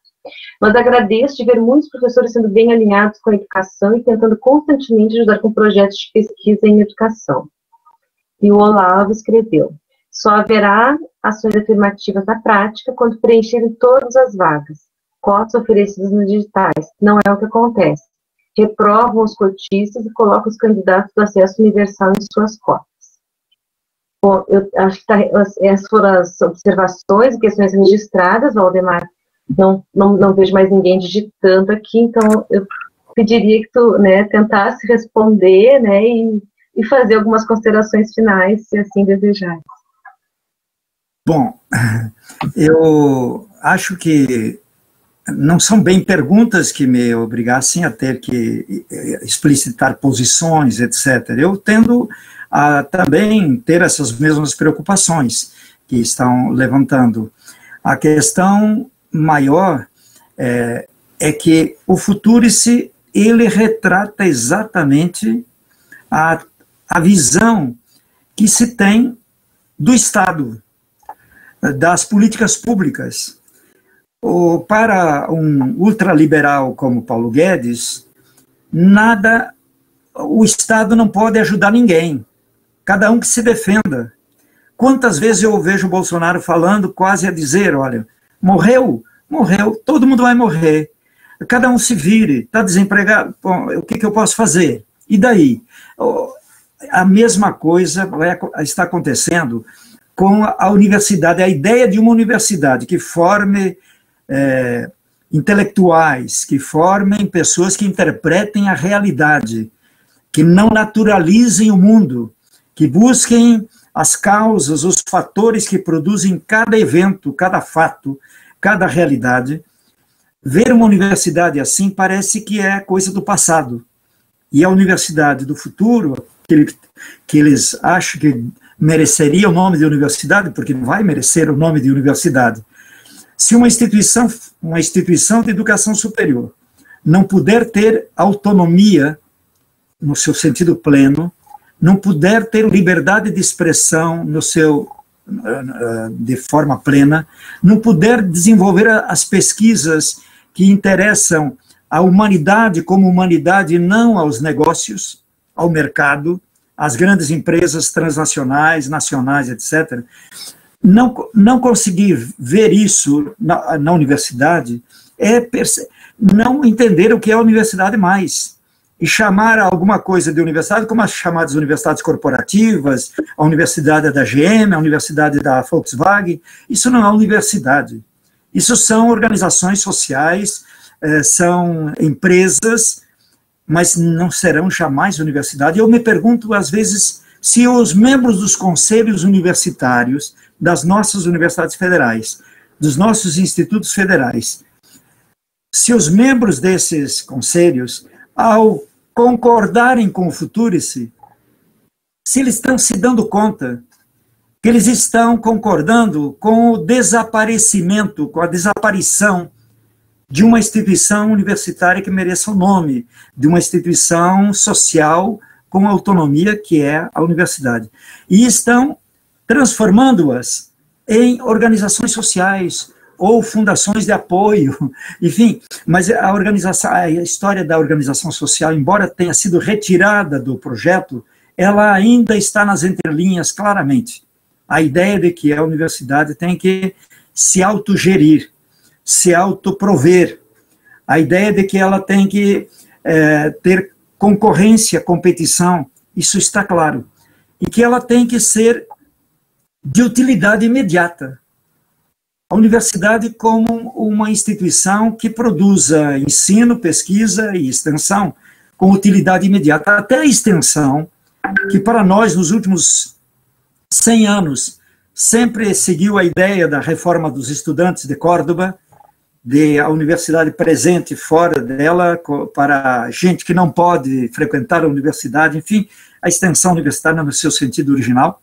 Mas agradeço de ver muitos professores sendo bem alinhados com a educação e tentando constantemente ajudar com projetos de pesquisa em educação. E o Olavo escreveu: só haverá ações afirmativas na prática quando preencherem todas as vagas, cotas oferecidas nos digitais. Não é o que acontece. Reprovam os cotistas e colocam os candidatos do acesso universal em suas cotas. Bom, eu acho que essas foram as observações e questões registradas, Valdemar. Não vejo mais ninguém digitando aqui, então eu pediria que tu, tentasse responder, e fazer algumas considerações finais, se assim desejar. Bom, eu acho que não são bem perguntas que me obrigassem a ter que explicitar posições, etc. Eu tendo a também ter essas mesmas preocupações que estão levantando. A questão maior é que o Futurice, ele retrata exatamente a visão que se tem do Estado, das políticas públicas. Para um ultraliberal como Paulo Guedes, o Estado não pode ajudar ninguém, cada um que se defenda. Quantas vezes eu vejo o Bolsonaro falando, quase a dizer, olha, morreu, todo mundo vai morrer, cada um se vire, está desempregado, bom, o que eu posso fazer? E daí? A mesma coisa está acontecendo com a universidade, a ideia de uma universidade que forme intelectuais, que formem pessoas que interpretem a realidade, que não naturalizem o mundo, que busquem as causas, os fatores que produzem cada evento, cada fato, cada realidade. Ver uma universidade assim parece que é coisa do passado. E a universidade do futuro, que eles acham que mereceria o nome de universidade, porque não vai merecer o nome de universidade. Se uma instituição de educação superior não puder ter autonomia no seu sentido pleno, não puder ter liberdade de expressão de forma plena, não puder desenvolver as pesquisas que interessam à humanidade como humanidade, não aos negócios, ao mercado, às grandes empresas transnacionais, nacionais, etc., não conseguir ver isso na universidade é não entender o que é a universidade mais. E chamar alguma coisa de universidade como as chamadas universidades corporativas, a universidade da GM, a universidade da Volkswagen, isso não é universidade. Isso são organizações sociais, são empresas, mas não serão jamais universidade. Eu me pergunto, às vezes, se os membros dos conselhos universitários das nossas universidades federais, dos nossos institutos federais, se os membros desses conselhos, ao concordarem com o Futurice, se eles estão se dando conta que eles estão concordando com o desaparecimento, com a desaparição de uma instituição universitária que mereça o nome, de uma instituição social com autonomia, que é a universidade. E estão transformando-as em organizações sociais ou fundações de apoio, enfim, mas a história da organização social, embora tenha sido retirada do projeto, ela ainda está nas entrelinhas claramente. A ideia de que a universidade tem que se autogerir, se autoprover, a ideia de que ela tem que ter concorrência, competição, isso está claro, e que ela tem que ser de utilidade imediata. A universidade como uma instituição que produza ensino, pesquisa e extensão com utilidade imediata, até a extensão, que para nós, nos últimos 100 anos, sempre seguiu a ideia da reforma dos estudantes de Córdoba, de a universidade presente fora dela, para gente que não pode frequentar a universidade, enfim, a extensão universitária no seu sentido original.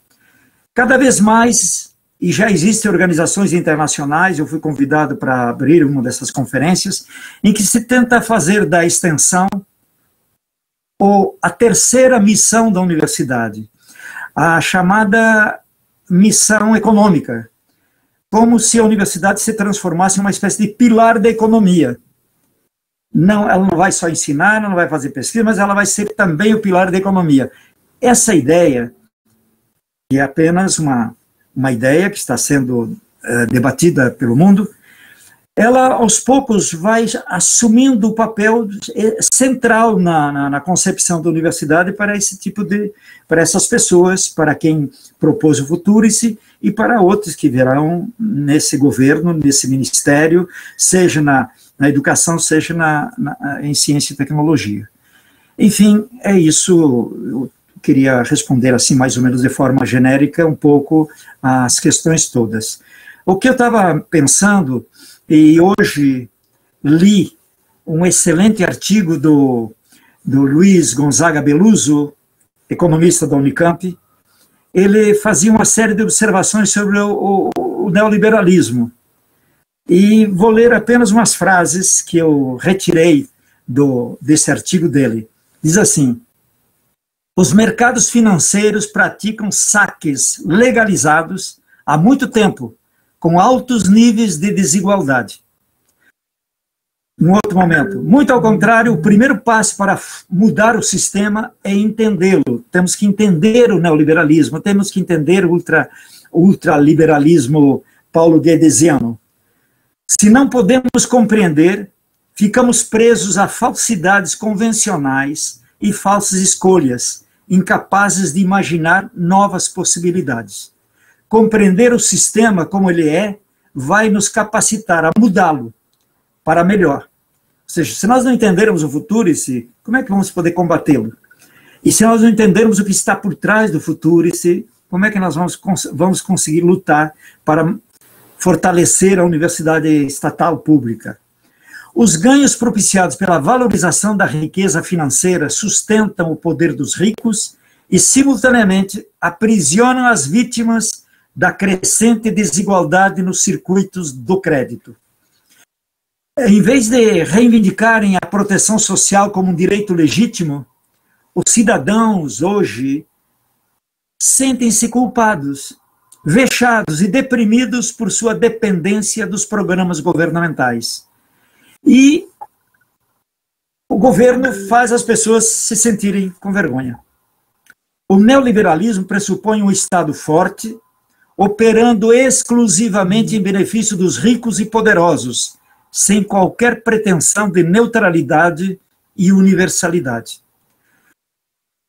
Cada vez mais, e já existem organizações internacionais, eu fui convidado para abrir uma dessas conferências, em que se tenta fazer da extensão a terceira missão da universidade, a chamada missão econômica, como se a universidade se transformasse em uma espécie de pilar da economia. Não, ela não vai só ensinar, ela não vai fazer pesquisa, mas ela vai ser também o pilar da economia. Essa ideia, que é apenas uma ideia que está sendo debatida pelo mundo, ela aos poucos vai assumindo o papel central na concepção da universidade para esse tipo para essas pessoas, para quem propôs o Futurice e para outros que virão nesse governo, nesse ministério, seja na educação, seja em ciência e tecnologia. Enfim, é isso. Eu queria responder assim, mais ou menos de forma genérica, um pouco as questões todas. O que eu estava pensando, e hoje li um excelente artigo do Luiz Gonzaga Beluso, economista da Unicamp. Ele fazia uma série de observações sobre o neoliberalismo. E vou ler apenas umas frases que eu retirei desse artigo dele. Diz assim: os mercados financeiros praticam saques legalizados há muito tempo, com altos níveis de desigualdade. Em outro momento, muito ao contrário, o primeiro passo para mudar o sistema é entendê-lo. Temos que entender o neoliberalismo, temos que entender o ultraliberalismo paulo-guedesiano. Se não podemos compreender, ficamos presos a falsidades convencionais e falsas escolhas, incapazes de imaginar novas possibilidades. Compreender o sistema como ele é, vai nos capacitar a mudá-lo para melhor. Ou seja, se nós não entendermos o Futurice, como é que vamos poder combatê-lo? E se nós não entendermos o que está por trás do Futurice, como é que nós vamos conseguir lutar para fortalecer a universidade estatal pública? Os ganhos propiciados pela valorização da riqueza financeira sustentam o poder dos ricos e, simultaneamente, aprisionam as vítimas da crescente desigualdade nos circuitos do crédito. Em vez de reivindicarem a proteção social como um direito legítimo, os cidadãos hoje sentem-se culpados, vexados e deprimidos por sua dependência dos programas governamentais. E o governo faz as pessoas se sentirem com vergonha. O neoliberalismo pressupõe um Estado forte, operando exclusivamente em benefício dos ricos e poderosos, sem qualquer pretensão de neutralidade e universalidade.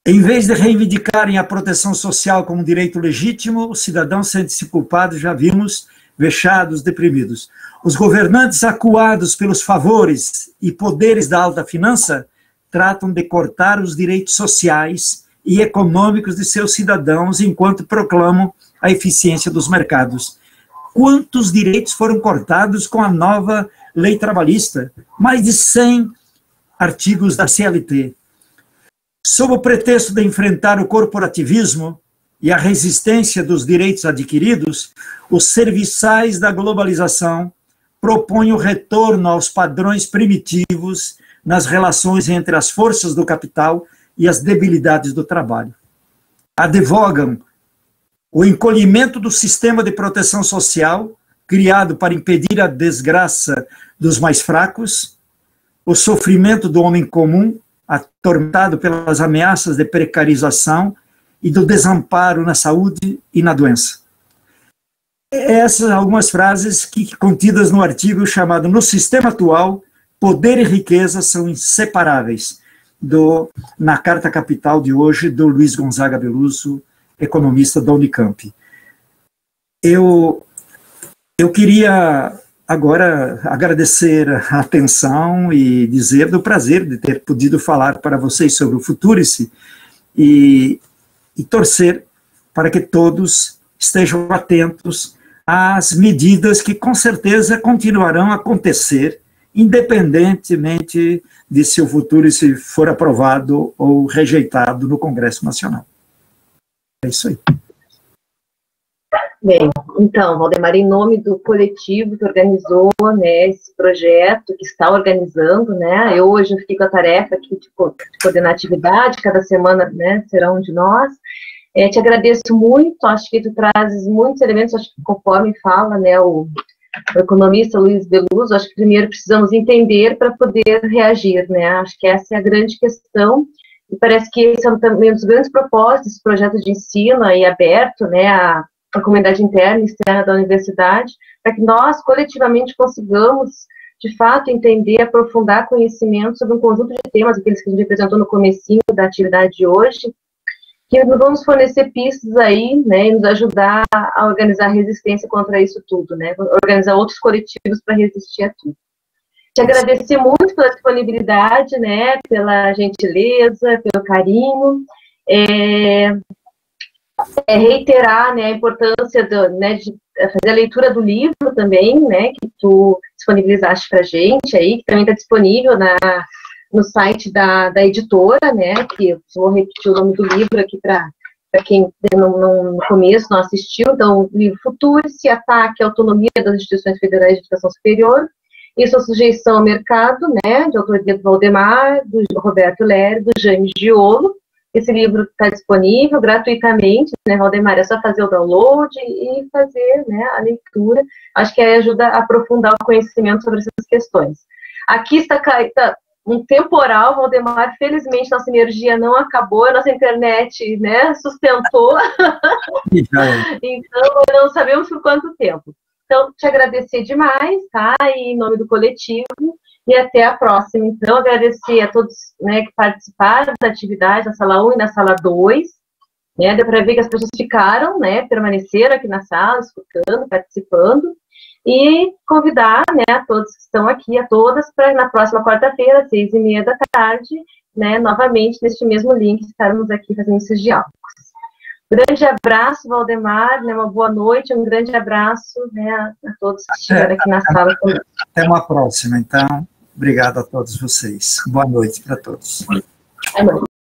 Em vez de reivindicarem a proteção social como um direito legítimo, os cidadãos sentem-se culpados, já vimos, vexados, deprimidos. Os governantes, acuados pelos favores e poderes da alta finança, tratam de cortar os direitos sociais e econômicos de seus cidadãos enquanto proclamam a eficiência dos mercados. Quantos direitos foram cortados com a nova lei trabalhista? Mais de 100 artigos da CLT. Sob o pretexto de enfrentar o corporativismo e a resistência dos direitos adquiridos, os serviçais da globalização propõem o retorno aos padrões primitivos nas relações entre as forças do capital e as debilidades do trabalho. Advogam o encolhimento do sistema de proteção social, criado para impedir a desgraça dos mais fracos, o sofrimento do homem comum, atormentado pelas ameaças de precarização e do desamparo na saúde e na doença. Essas são algumas frases contidas no artigo chamado No Sistema Atual, Poder e Riqueza são Inseparáveis, na Carta Capital de hoje, do Luiz Gonzaga Beluso, economista da Unicamp. Eu queria agora agradecer a atenção e dizer do prazer de ter podido falar para vocês sobre o Futurice e torcer para que todos estejam atentos às medidas que com certeza continuarão a acontecer, independentemente de se o Futurice for aprovado ou rejeitado no Congresso Nacional. É isso aí. Bem, então, Valdemar, em nome do coletivo que organizou, né, esse projeto, que está organizando, né, eu hoje fiquei com a tarefa aqui de coordenar atividade, cada semana, né, será um de nós. Te agradeço muito, acho que tu trazes muitos elementos, acho que conforme fala, né, o economista Luiz Beluso, acho que primeiro precisamos entender para poder reagir, né, acho que essa é a grande questão, e parece que esse é também um dos grandes propósitos desse projeto de ensino aí aberto, né, a comunidade interna e externa da universidade, para que nós, coletivamente, consigamos, de fato, entender, aprofundar conhecimento sobre um conjunto de temas, aqueles que a gente apresentou no comecinho da atividade de hoje, que nos vamos fornecer pistas aí, né, e nos ajudar a organizar resistência contra isso tudo, né, organizar outros coletivos para resistir a tudo. Te agradecer muito pela disponibilidade, né, pela gentileza, pelo carinho, reiterar, né, a importância né, de fazer a leitura do livro também, né, que tu disponibilizaste para a gente aí, que também está disponível no site da editora, né, que eu vou repetir o nome do livro aqui para quem no começo não assistiu. Então, o livro Futurice, Ataque à Autonomia das Instituições Federais de Educação Superior e Sua Sujeição ao Mercado, né, de autoria do Valdemar, do Roberto Lery, do Jaime Giolo. Esse livro está disponível gratuitamente, né, Valdemar, é só fazer o download e fazer, né, a leitura. Acho que ajuda a aprofundar o conhecimento sobre essas questões. Aqui está um temporal, Valdemar, felizmente nossa energia não acabou, a nossa internet, né, sustentou. Então, não sabemos por quanto tempo. Então, te agradecer demais, tá, em nome do coletivo. E até a próxima. Então, agradecer a todos, né, que participaram da atividade na sala 1 e na sala 2. Né, deu para ver que as pessoas ficaram, né, permaneceram aqui na sala, escutando, participando. E convidar, né, a todos que estão aqui, a todas, para na próxima quarta-feira, às 6h30 da tarde, né, novamente, neste mesmo link, estarmos aqui fazendo esses diálogos. Grande abraço, Valdemar, né, uma boa noite, um grande abraço, né, a todos que estiveram aqui na sala comigo. Até uma próxima, então. Obrigado a todos vocês. Boa noite para todos. Boa noite.